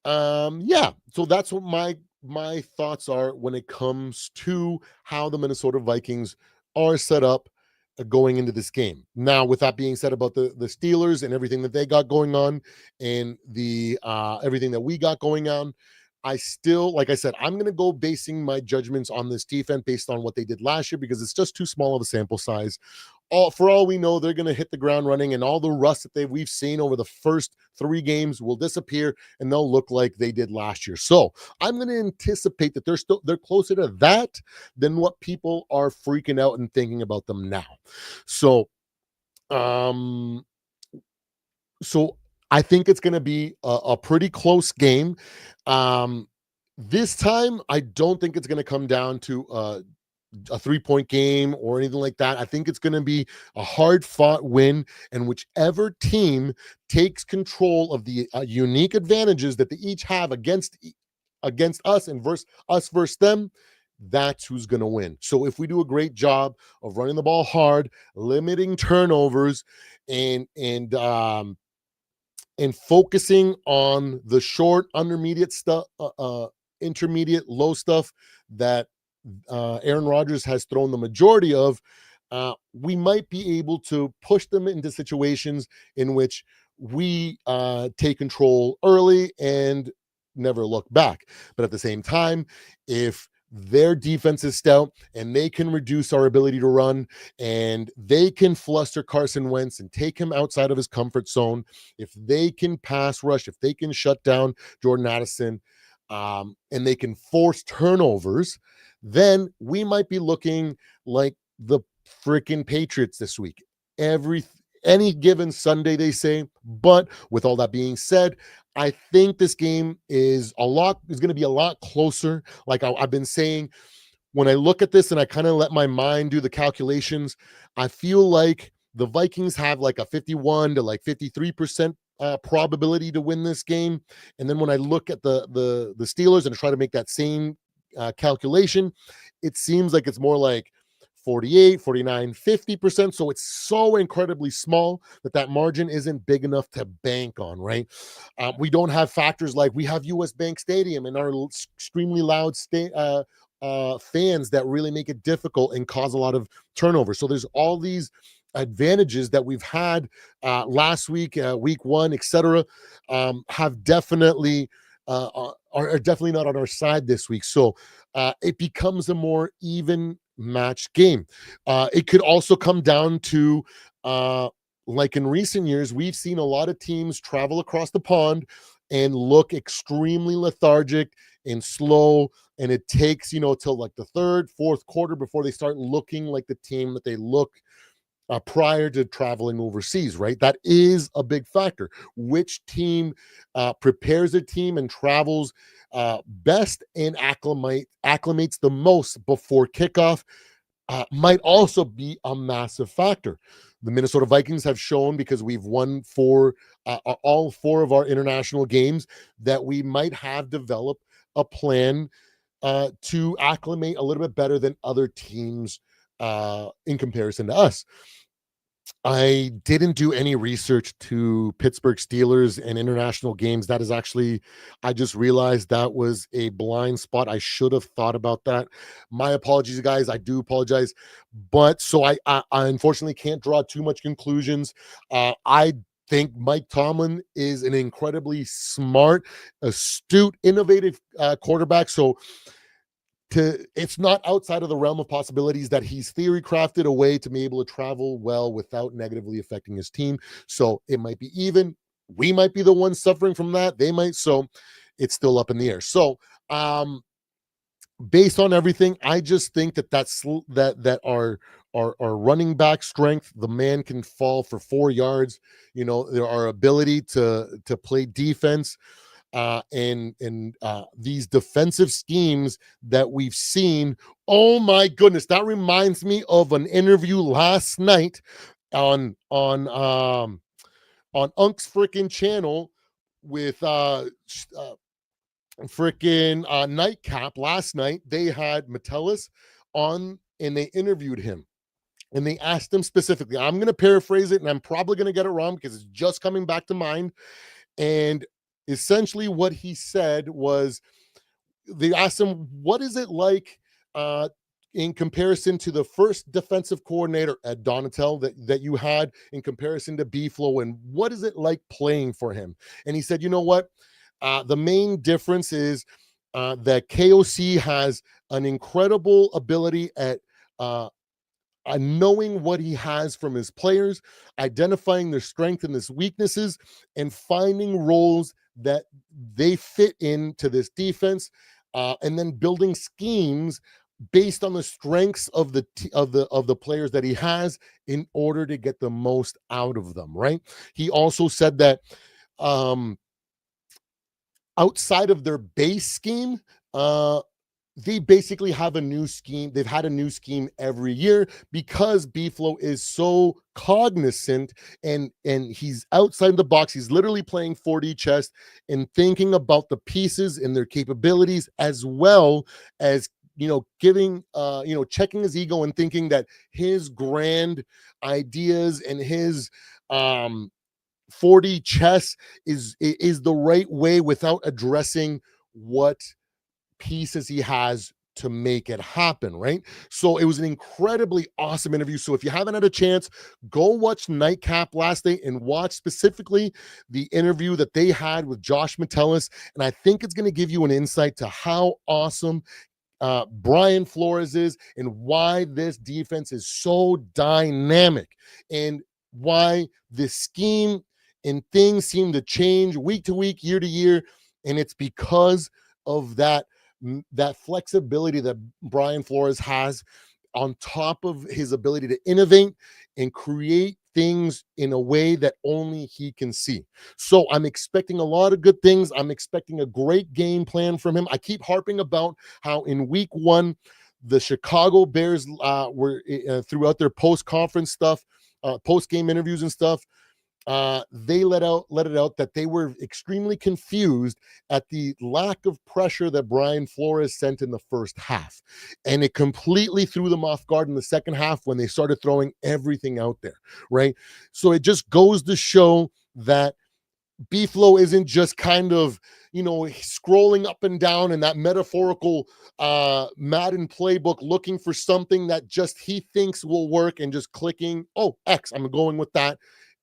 so that's what my thoughts are when it comes to how the Minnesota Vikings are set up going into this game. Now, with that being said about the Steelers and everything that they got going on, and the everything that we got going on, I still, like I said, I'm going to go basing my judgments on this defense based on what they did last year, because it's just too small of a sample size. for all we know, they're going to hit the ground running, and all the rust that we've seen over the first 3 games will disappear, and they'll look like they did last year. So I'm going to anticipate that they're closer to that than what people are freaking out and thinking about them now. So um so I think it's going to be a pretty close game. Um, this time, I don't think it's going to come down to a 3-point game or anything like that. I think it's going to be a hard fought win, and whichever team takes control of the unique advantages that they each have against us and versus them, that's who's going to win. So if we do a great job of running the ball hard, limiting turnovers, and and focusing on the short, intermediate stuff, intermediate, low stuff that Aaron Rodgers has thrown the majority of, we might be able to push them into situations in which we take control early and never look back. But at the same time, if their defense is stout and they can reduce our ability to run and they can fluster Carson Wentz and take him outside of his comfort zone, if they can pass rush, if they can shut down Jordan Addison, and they can force turnovers, then we might be looking like the freaking Patriots this week. Any given Sunday, they say. But with all that being said, I think this game is going to be a lot closer. Like I've been saying, when I look at this and I kind of let my mind do the calculations, I feel like the Vikings have like a 51 to like 53% probability to win this game. And then when I look at the Steelers and try to make that same calculation, it seems like it's more like 48, 49, 50%. So it's so incredibly small that margin isn't big enough to bank on, right? We don't have factors like we have US Bank Stadium and our extremely loud fans that really make it difficult and cause a lot of turnover. So there's all these advantages that we've had last week, week one, etc., have definitely are definitely not on our side this week. So it becomes a more even match game. It could also come down to like in recent years, we've seen a lot of teams travel across the pond and look extremely lethargic and slow, and it takes till like the third, fourth quarter before they start looking like the team that they look prior to traveling overseas, right? That is a big factor. Which team prepares a team and travels best and acclimates the most before kickoff might also be a massive factor. The Minnesota Vikings have shown, because we've won all 4 of our international games, that we might have developed a plan to acclimate a little bit better than other teams in comparison to us. I didn't do any research to Pittsburgh Steelers and international games. That is actually, I just realized that was a blind spot. I should have thought about that. My apologies, guys. I do apologize. But so I unfortunately can't draw too much conclusions. I think Mike Tomlin is an incredibly smart, astute, innovative quarterback. So it's not outside of the realm of possibilities that he's theory crafted a way to be able to travel well without negatively affecting his team. So it might be even. We might be the ones suffering from that. They might. So it's still up in the air. So based on everything, I just think that our running back strength, the man can fall for 4 yards. Our ability to play defense, and these defensive schemes that we've seen. Oh my goodness, that reminds me of an interview last night on Unk's freaking channel with freaking Nightcap last night. They had Metellus on and they interviewed him. And they asked him specifically, I'm going to paraphrase it and I'm probably going to get it wrong because it's just coming back to mind. And essentially what he said was, they asked him, what is it like in comparison to the first defensive coordinator at Donatel that you had in comparison to B-Flow, and what is it like playing for him? And he said, you know what? The main difference is that KOC has an incredible ability at knowing what he has from his players, identifying their strengths and their weaknesses, and finding roles that they fit into this defense, and then building schemes based on the strengths of the players that he has in order to get the most out of them. Right? He also said that um, outside of their base scheme, they basically have a new scheme. They've had a new scheme every year because Beeflo is so cognizant and he's outside the box. He's literally playing 4D chess and thinking about the pieces and their capabilities, as well as giving checking his ego and thinking that his grand ideas and his 4D chess is the right way without addressing what pieces he has to make it happen, right? So it was an incredibly awesome interview. So if you haven't had a chance, go watch Nightcap last night and watch specifically the interview that they had with Josh Metellus. And I think it's going to give you an insight to how awesome Brian Flores is and why this defense is so dynamic and why the scheme and things seem to change week to week, year to year. And it's because of that flexibility that Brian Flores has, on top of his ability to innovate and create things in a way that only he can see. So I'm expecting a lot of good things. I'm expecting a great game plan from him. I keep harping about how in week one, the Chicago Bears were throughout their post-conference stuff, post-game interviews and stuff, they let it out that they were extremely confused at the lack of pressure that Brian Flores sent in the first half. And it completely threw them off guard in the second half when they started throwing everything out there, right? So it just goes to show that Beeflo isn't just kind of, scrolling up and down in that metaphorical Madden playbook looking for something that just he thinks will work and just clicking, oh, X, I'm going with that.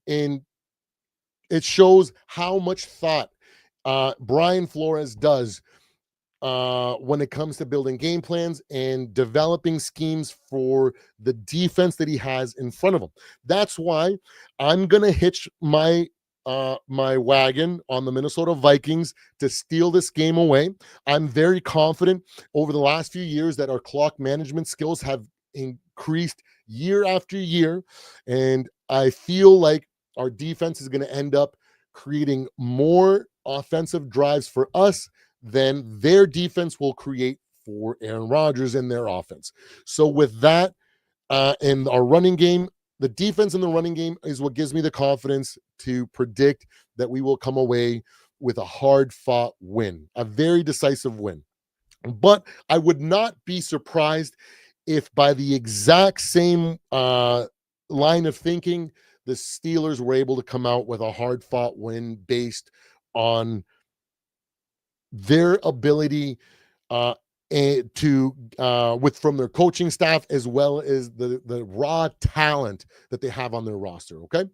And it shows how much thought Brian Flores does when it comes to building game plans and developing schemes for the defense that he has in front of him. That's why I'm gonna hitch my wagon on the Minnesota Vikings to steal this game away. I'm very confident over the last few years that our clock management skills have increased year after year, and I feel like our defense is going to end up creating more offensive drives for us than their defense will create for Aaron Rodgers and their offense. So with that, in our running game, the defense in the running game is what gives me the confidence to predict that we will come away with a hard-fought win, a very decisive win. But I would not be surprised if by the exact same line of thinking, the Steelers were able to come out with a hard-fought win based on their ability from their coaching staff, as well as the raw talent that they have on their roster. Okay.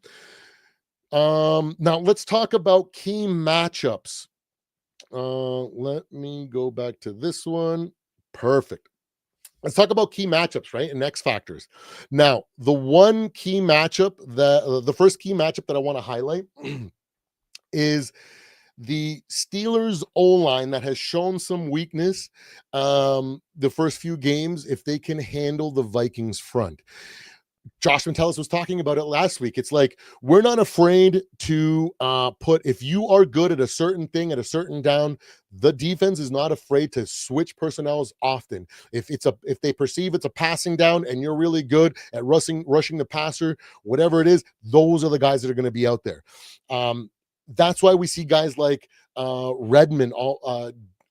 Now let's talk about key matchups. Let me go back to this one. Perfect. Let's talk about key matchups, right? And X factors. Now, the first key matchup that I want to highlight is the Steelers O-line that has shown some weakness the first few games, if they can handle the Vikings front. Josh Metellus was talking about it last week. It's like, we're not afraid to if you are good at a certain thing, at a certain down, the defense is not afraid to switch personnels often. If they perceive it's a passing down and you're really good at rushing the passer, whatever it is, those are the guys that are going to be out there. That's why we see guys like Redmond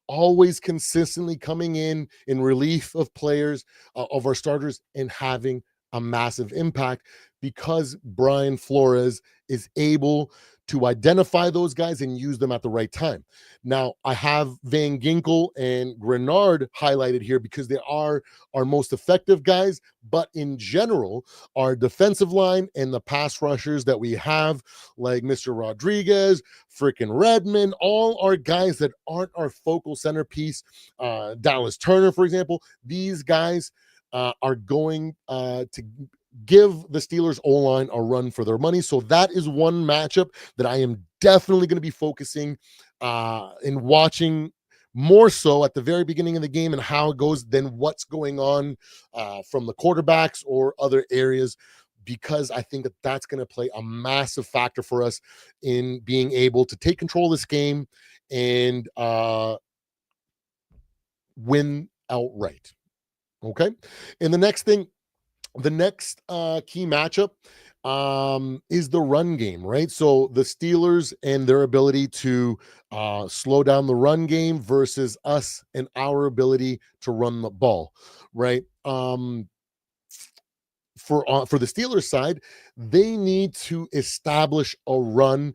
always consistently coming in relief of players, of our starters, and having a massive impact, because Brian Flores is able to identify those guys and use them at the right time. Now, I have Van Ginkel and Grenard highlighted here because they are our most effective guys, but in general, our defensive line and the pass rushers that we have, like Mr. Rodriguez, freaking Redmond, all are guys that aren't our focal centerpiece. Dallas Turner, for example, these guys are going to give the Steelers O-line a run for their money. So that is one matchup that I am definitely going to be focusing and watching more so at the very beginning of the game and how it goes than what's going on from the quarterbacks or other areas, because I think that that's going to play a massive factor for us in being able to take control of this game and win outright. Okay. And the next key matchup is the run game, right? So the Steelers and their ability to slow down the run game versus us and our ability to run the ball, right? For the Steelers side, they need to establish a run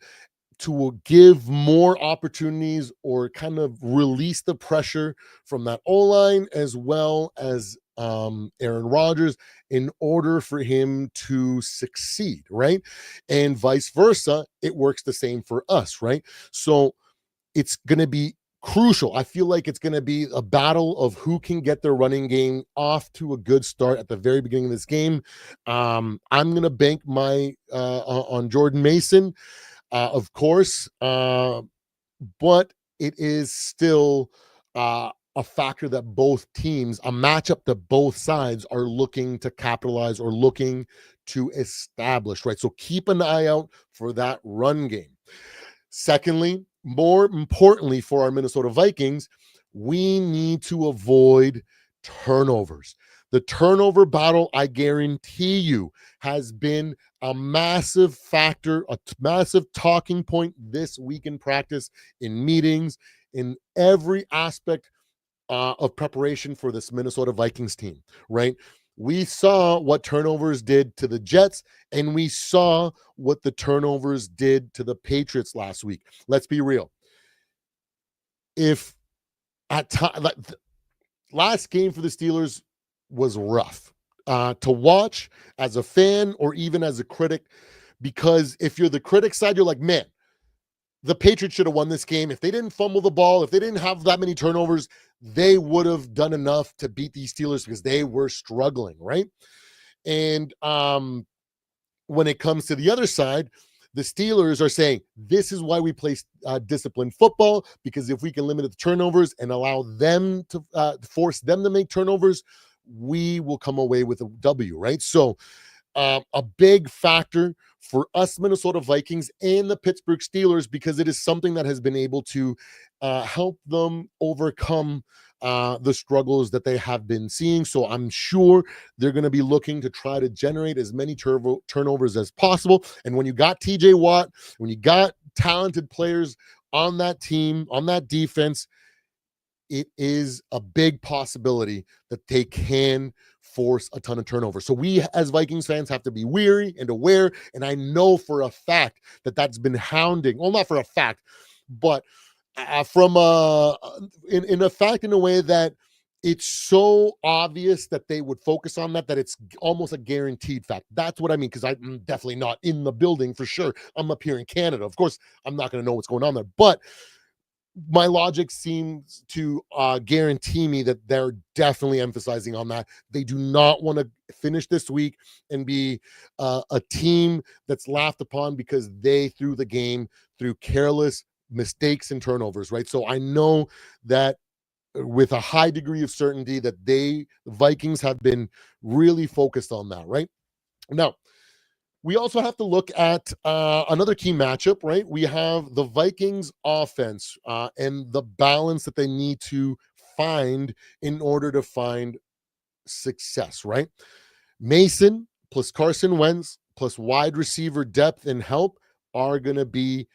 to give more opportunities or kind of release the pressure from that O-line as well as Aaron Rodgers in order for him to succeed, right? And vice versa, it works the same for us, right? So it's going to be crucial. I feel like it's going to be a battle of who can get their running game off to a good start at the very beginning of this game. I'm going to bank my on Jordan Mason, of course, but it is still a factor that both teams, a matchup that both sides are looking to capitalize or looking to establish, right? So keep an eye out for that run game. Secondly, more importantly for our Minnesota Vikings, we need to avoid turnovers. The turnover battle, I guarantee you, has been a massive factor, a massive talking point this week in practice, in meetings, in every aspect of preparation for this Minnesota Vikings team, right? We saw what turnovers did to the Jets, and we saw what the turnovers did to the Patriots last week. Let's be real. If at time, last game for the Steelers was rough to watch as a fan or even as a critic, because if you're the critic side, you're like, man, the Patriots should have won this game. If they didn't fumble the ball, if they didn't have that many turnovers, they would have done enough to beat these Steelers because they were struggling, right? And when it comes to the other side, the Steelers are saying, this is why we play disciplined football, because if we can limit the turnovers and allow them to force them to make turnovers, we will come away with a W, right? So a big factor for us Minnesota Vikings and the Pittsburgh Steelers, because it is something that has been able to help them overcome the struggles that they have been seeing. So I'm sure they're going to be looking to try to generate as many turnovers as possible. And when you got TJ Watt, when you got talented players on that team, on that defense, it is a big possibility that they can force a ton of turnover. So we as Vikings fans have to be weary and aware. And I know for a fact that that's been hounding, well, not for a fact, but from in a fact, in a way that it's so obvious that they would focus on that it's almost a guaranteed fact. That's what I mean, because I'm definitely not in the building for sure. I'm up here in Canada. Of course, I'm not going to know what's going on there, but my logic seems to guarantee me that they're definitely emphasizing on that. They do not want to finish this week and be a team that's laughed upon because they threw the game through careless mistakes and turnovers, right? So I know that with a high degree of certainty that the Vikings have been really focused on that, right? Now, we also have to look at another key matchup, right? We have the Vikings offense and the balance that they need to find in order to find success, right? Mason plus Carson Wentz plus wide receiver depth and help are going to be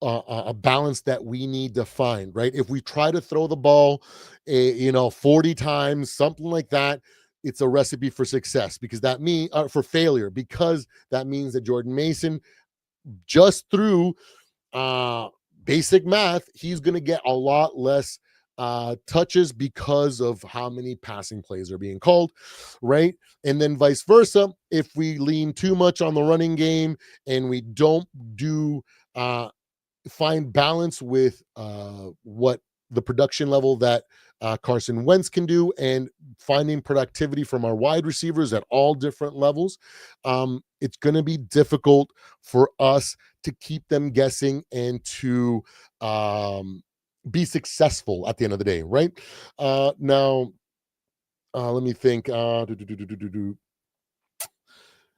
a balance that we need to find, right? If we try to throw the ball, 40 times, something like that, it's a recipe for success, because that means for failure, because that means that Jordan Mason, just through basic math, he's going to get a lot less touches because of how many passing plays are being called, right? And then vice versa, if we lean too much on the running game and we don't do find balance with what the production level that Carson Wentz can do, and finding productivity from our wide receivers at all different levels, it's going to be difficult for us to keep them guessing and to be successful at the end of the day, right? Now, let me think.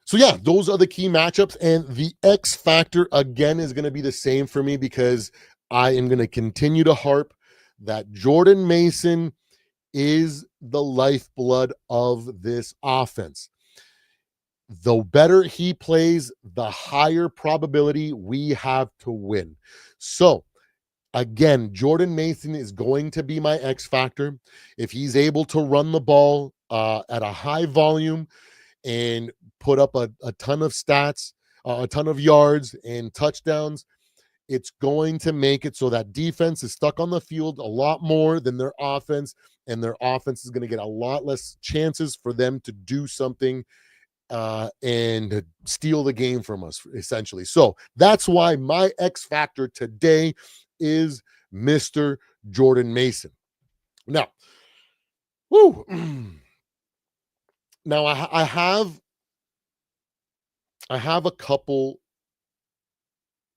So yeah, those are the key matchups, and the X factor again is going to be the same for me because I am going to continue to harp that Jordan Mason is the lifeblood of this offense. The better he plays, the higher probability we have to win. So again, Jordan Mason is going to be my X factor. If he's able to run the ball at a high volume and put up a ton of stats, a ton of yards and touchdowns, it's going to make it so that defense is stuck on the field a lot more than their offense, and their offense is going to get a lot less chances for them to do something and steal the game from us, essentially. So that's why my X factor today is Mr. Jordan Mason. Now, woo, now I have a couple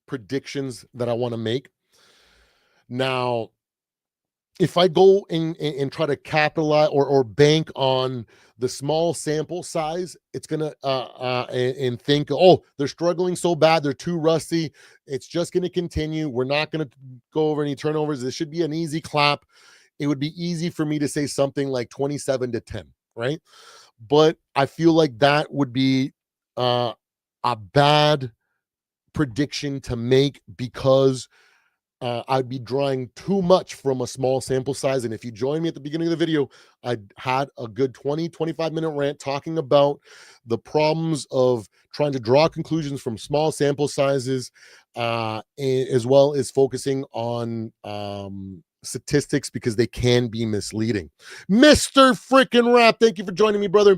predictions that I want to make. Now, if I go and try to capitalize or bank on the small sample size, it's gonna and think, oh, they're struggling so bad, they're too rusty. It's just gonna continue. We're not gonna go over any turnovers. This should be an easy clap. It would be easy for me to say something like 27-10, right? But I feel like that would be a bad prediction to make because I'd be drawing too much from a small sample size. And if you join me at the beginning of the video, I had a good 25-minute rant talking about the problems of trying to draw conclusions from small sample sizes, as well as focusing on statistics because they can be misleading. Mr. Freaking Rap, thank you for joining me, brother.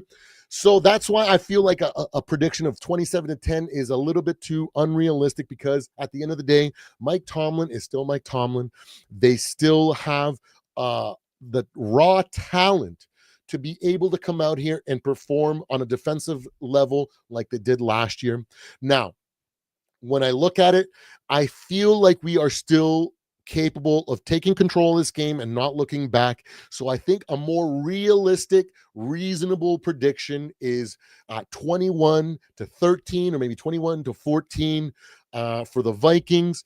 So that's why I feel like a prediction of 27-10 is a little bit too unrealistic because at the end of the day, Mike Tomlin is still Mike Tomlin. They still have the raw talent to be able to come out here and perform on a defensive level like they did last year. Now, when I look at it, I feel like we are still capable of taking control of this game and not looking back. So I think a more realistic, reasonable prediction is 21-13 or maybe 21-14 for the Vikings.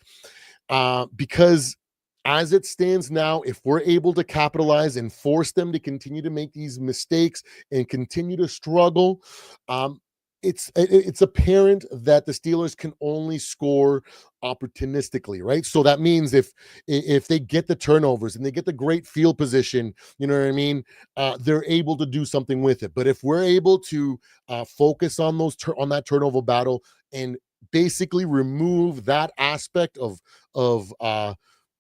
Because as it stands now, if we're able to capitalize and force them to continue to make these mistakes and continue to struggle, it's apparent that the Steelers can only score opportunistically, right? So that means if they get the turnovers and they get the great field position, you know what I mean, they're able to do something with it. But if we're able to focus on on that turnover battle and basically remove that aspect of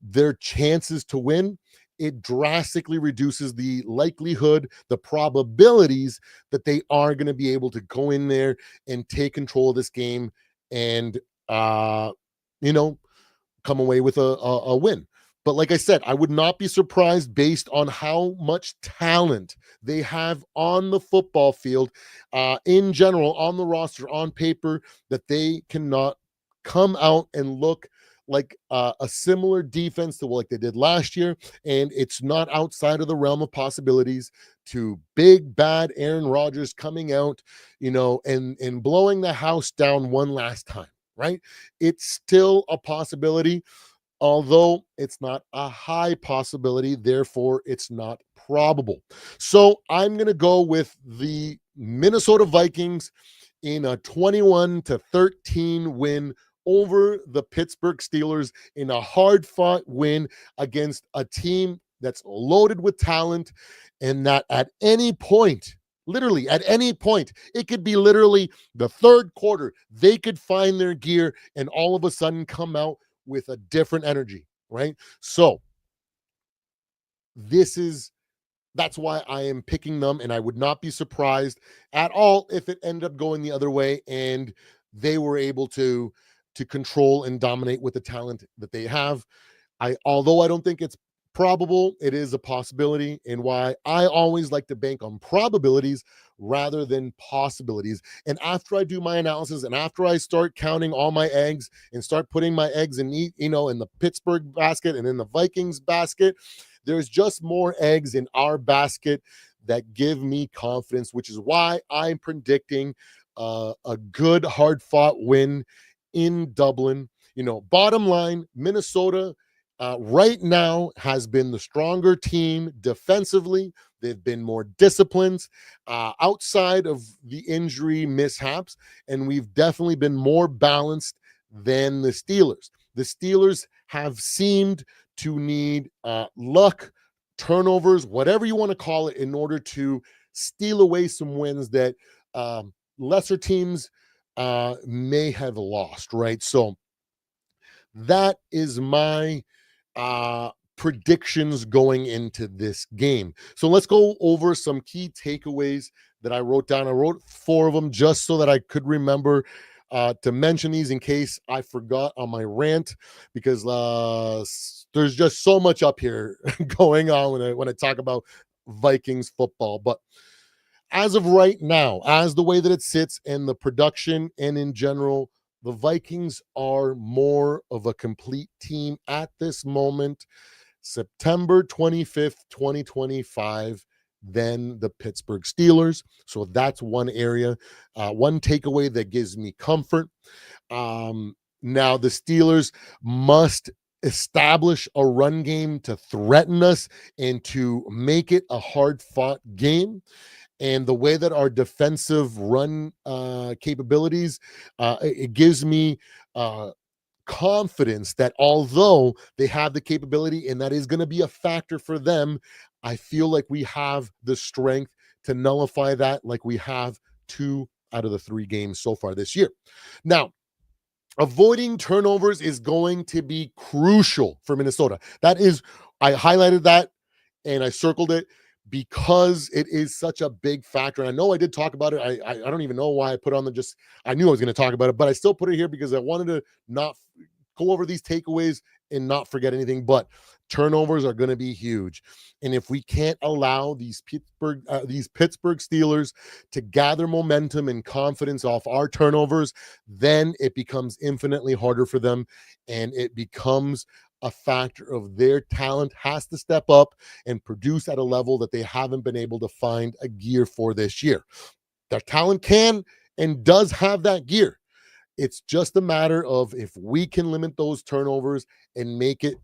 their chances to win, it drastically reduces the likelihood, the probabilities that they are going to be able to go in there and take control of this game and, you know, come away with a win. But like I said, I would not be surprised based on how much talent they have on the football field, in general, on the roster, on paper, that they cannot come out and look like a similar defense to like they did last year. And it's not outside of the realm of possibilities to big bad Aaron Rodgers coming out, and blowing the house down one last time, right? It's still a possibility, although it's not a high possibility, therefore it's not probable. So I'm going to go with the Minnesota Vikings in a 21-13 win over the Pittsburgh Steelers, in a hard-fought win against a team that's loaded with talent, and that at any point, literally at any point, it could be literally the third quarter, they could find their gear and all of a sudden come out with a different energy, right? So that's why I am picking them, and I would not be surprised at all if it ended up going the other way and they were able to control and dominate with the talent that they have. Although I don't think it's probable, it is a possibility, and why I always like to bank on probabilities rather than possibilities. And after I do my analysis and after I start counting all my eggs and start putting my eggs in the Pittsburgh basket and in the Vikings basket, there's just more eggs in our basket that give me confidence, which is why I'm predicting a good hard fought win in Dublin. Bottom line, Minnesota right now has been the stronger team defensively. They've been more disciplined outside of the injury mishaps, and we've definitely been more balanced than the Steelers. The Steelers have seemed to need luck, turnovers, whatever you want to call it, in order to steal away some wins that lesser teams may have lost, right? So that is my predictions going into this game. So let's go over some key takeaways that I wrote down. I wrote 4 of them just so that I could remember to mention these in case I forgot on my rant, because there's just so much up here going on when I talk about Vikings football. But as of right now, as the way that it sits and the production and in general, the Vikings are more of a complete team at this moment, September 25th, 2025, than the Pittsburgh Steelers. So that's one area, one takeaway that gives me comfort. Now, the Steelers must establish a run game to threaten us and to make it a hard fought game. And the way that our defensive run capabilities, it gives me confidence that although they have the capability and that is going to be a factor for them, I feel like we have the strength to nullify that, like we have 2 out of the 3 games so far this year. Now, avoiding turnovers is going to be crucial for Minnesota. I highlighted that and I circled it because it is such a big factor. And I know I did talk about it. I don't even know why I put on I knew I was going to talk about it, but I still put it here because I wanted to not go over these takeaways and not forget anything. But turnovers are going to be huge. And if we can't allow these Pittsburgh Steelers to gather momentum and confidence off our turnovers, then it becomes infinitely harder for them. And it becomes a factor of their talent has to step up and produce at a level that they haven't been able to find a gear for this year. Their talent can and does have that gear. It's just a matter of if we can limit those turnovers and make it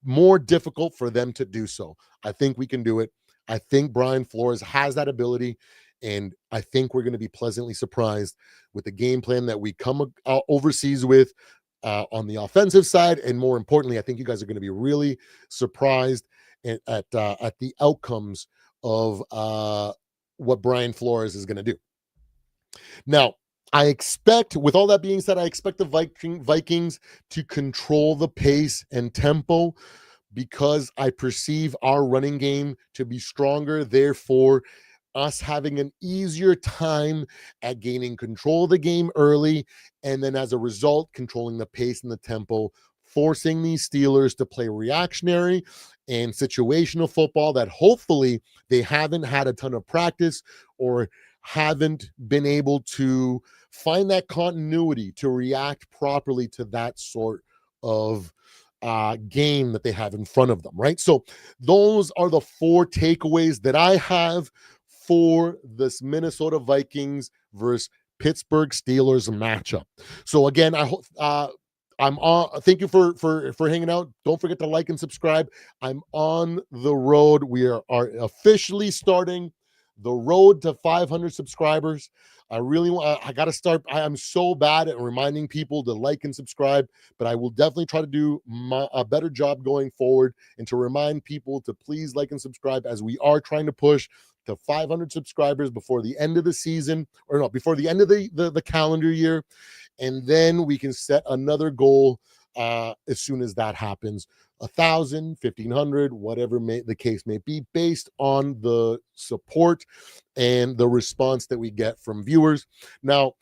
more difficult for them to do so. I think we can do it. I think Brian Flores has that ability, and I think we're going to be pleasantly surprised with the game plan that we come overseas with on the offensive side. And more importantly, I think you guys are going to be really surprised at the outcomes of what Brian Flores is going to do. Now, with all that being said, I expect the Vikings to control the pace and tempo because I perceive our running game to be stronger. Therefore, us having an easier time at gaining control of the game early, and then as a result, controlling the pace and the tempo, forcing these Steelers to play reactionary and situational football that hopefully they haven't had a ton of practice or haven't been able to find that continuity to react properly to that sort of game that they have in front of them, right? So those are the 4 takeaways that I have for this Minnesota Vikings versus Pittsburgh Steelers matchup. So again, I hope I'm on. Thank you for hanging out. Don't forget to like and subscribe. I'm on the road. We are officially starting the road to 500 subscribers. I got to start. I am so bad at reminding people to like and subscribe, but I will definitely try to do a better job going forward and to remind people to please like and subscribe as we are trying to push to 500 subscribers before the end of the season, or no, before the end of the calendar year. And then we can set another goal as soon as that happens. 1,000, 1,500, whatever the case may be, based on the support and the response that we get from viewers. Now,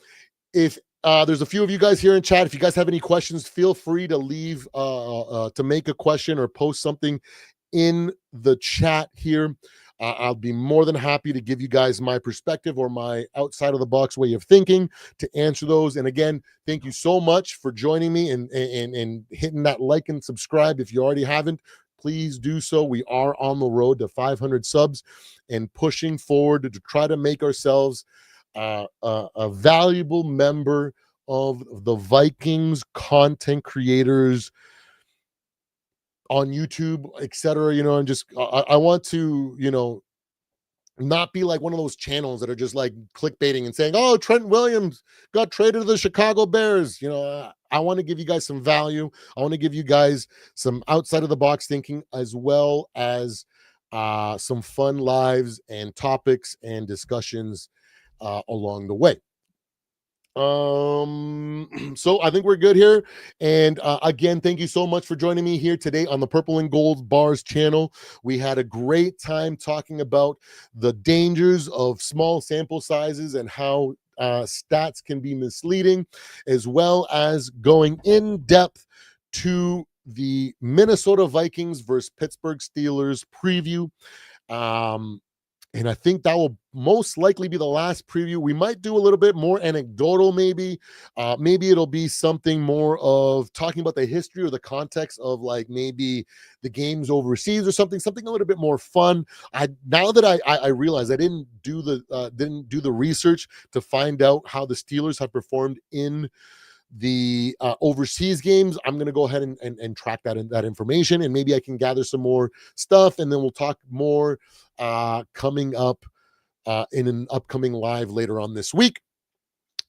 if there's a few of you guys here in chat, if you guys have any questions, feel free to leave to make a question or post something in the chat here. I'll be more than happy to give you guys my perspective or my outside of the box way of thinking to answer those. And again, thank you so much for joining me and hitting that like and subscribe. If you already haven't, please do so. We are on the road to 500 subs and pushing forward to try to make ourselves a valuable member of the Vikings content creators on YouTube, etc. And just I want to, not be like one of those channels that are just like clickbaiting and saying, "Oh, Trent Williams got traded to the Chicago Bears." I want to give you guys some value. I want to give you guys some outside of the box thinking, as well as some fun lives and topics and discussions along the way. So I think we're good here. And again, thank you so much for joining me here today on the Purple and Gold Bars channel. We had a great time talking about the dangers of small sample sizes and how stats can be misleading, as well as going in depth to the Minnesota Vikings versus Pittsburgh Steelers preview. And I think that will most likely be the last preview. We might do a little bit more anecdotal, maybe. Maybe it'll be something more of talking about the history or the context of like maybe the games overseas or something a little bit more fun. Now that I realize I didn't do the research to find out how the Steelers have performed in the overseas games. I'm going to go ahead and track that information, and maybe I can gather some more stuff, and then we'll talk more coming up in an upcoming live later on this week,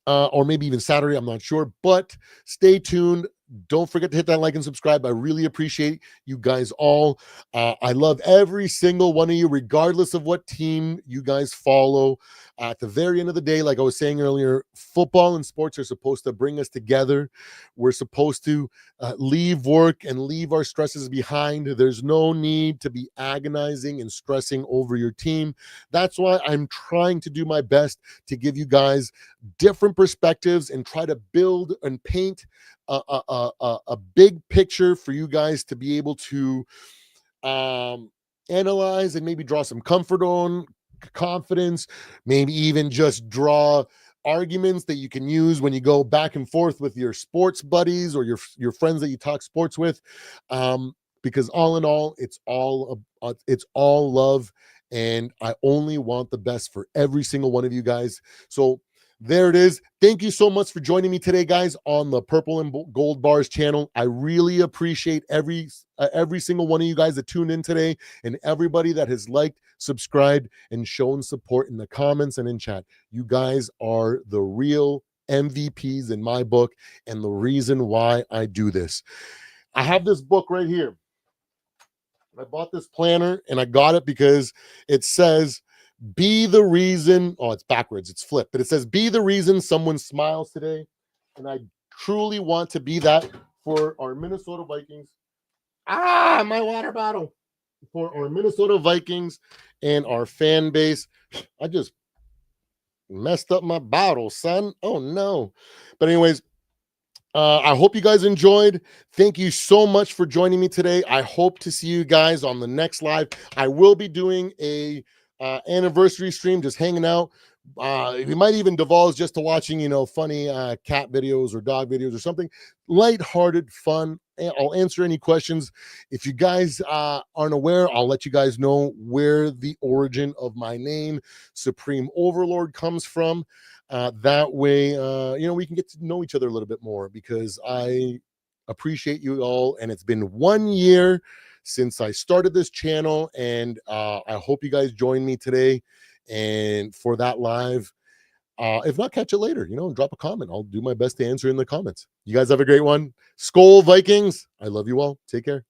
or maybe even Saturday. I'm not sure, but stay tuned. Don't forget to hit that like and subscribe. I really appreciate you guys all. I love every single one of you, regardless of what team you guys follow. At the very end of the day, like I was saying earlier, football and sports are supposed to bring us together. We're supposed to leave work and leave our stresses behind. There's no need to be agonizing and stressing over your team. That's why I'm trying to do my best to give you guys different perspectives and try to build and paint a big picture for you guys to be able to analyze and maybe draw some comfort on, confidence, maybe even just draw arguments that you can use when you go back and forth with your sports buddies or your friends that you talk sports with, because all in all, it's all love, and I only want the best for every single one of you guys. So there it is. Thank you so much for joining me today, guys, on the Purple and Gold Bars channel. I really appreciate every single one of you guys that tuned in today, and everybody that has liked, subscribed, and shown support in the comments and in chat. You guys are the real MVPs in my book, and the reason why I do this. I have this book right here. I bought this planner, and I got it because it says, be the reason. Oh, it's backwards, it's flipped, but it says, be the reason someone smiles today. And I truly want to be that for our Minnesota Vikings. My water bottle. For our Minnesota Vikings and our fan base. I just messed up my bottle, son. Oh no. But anyways, I hope you guys enjoyed. Thank you so much for joining me today. I hope to see you guys on the next live. I will be doing a anniversary stream, just hanging out. We might even divulge just to watching, funny cat videos or dog videos or something lighthearted, fun. I'll answer any questions. If you guys aren't aware, I'll let you guys know where the origin of my name, Supreme Overlord, comes from. That way, we can get to know each other a little bit more, because I appreciate you all. And it's been 1 year since I started this channel, and I hope you guys join me today and for that live. If not, catch it later, drop a comment. I'll do my best to answer in the comments. You guys have a great one. Skol Vikings. I love you all. Take care.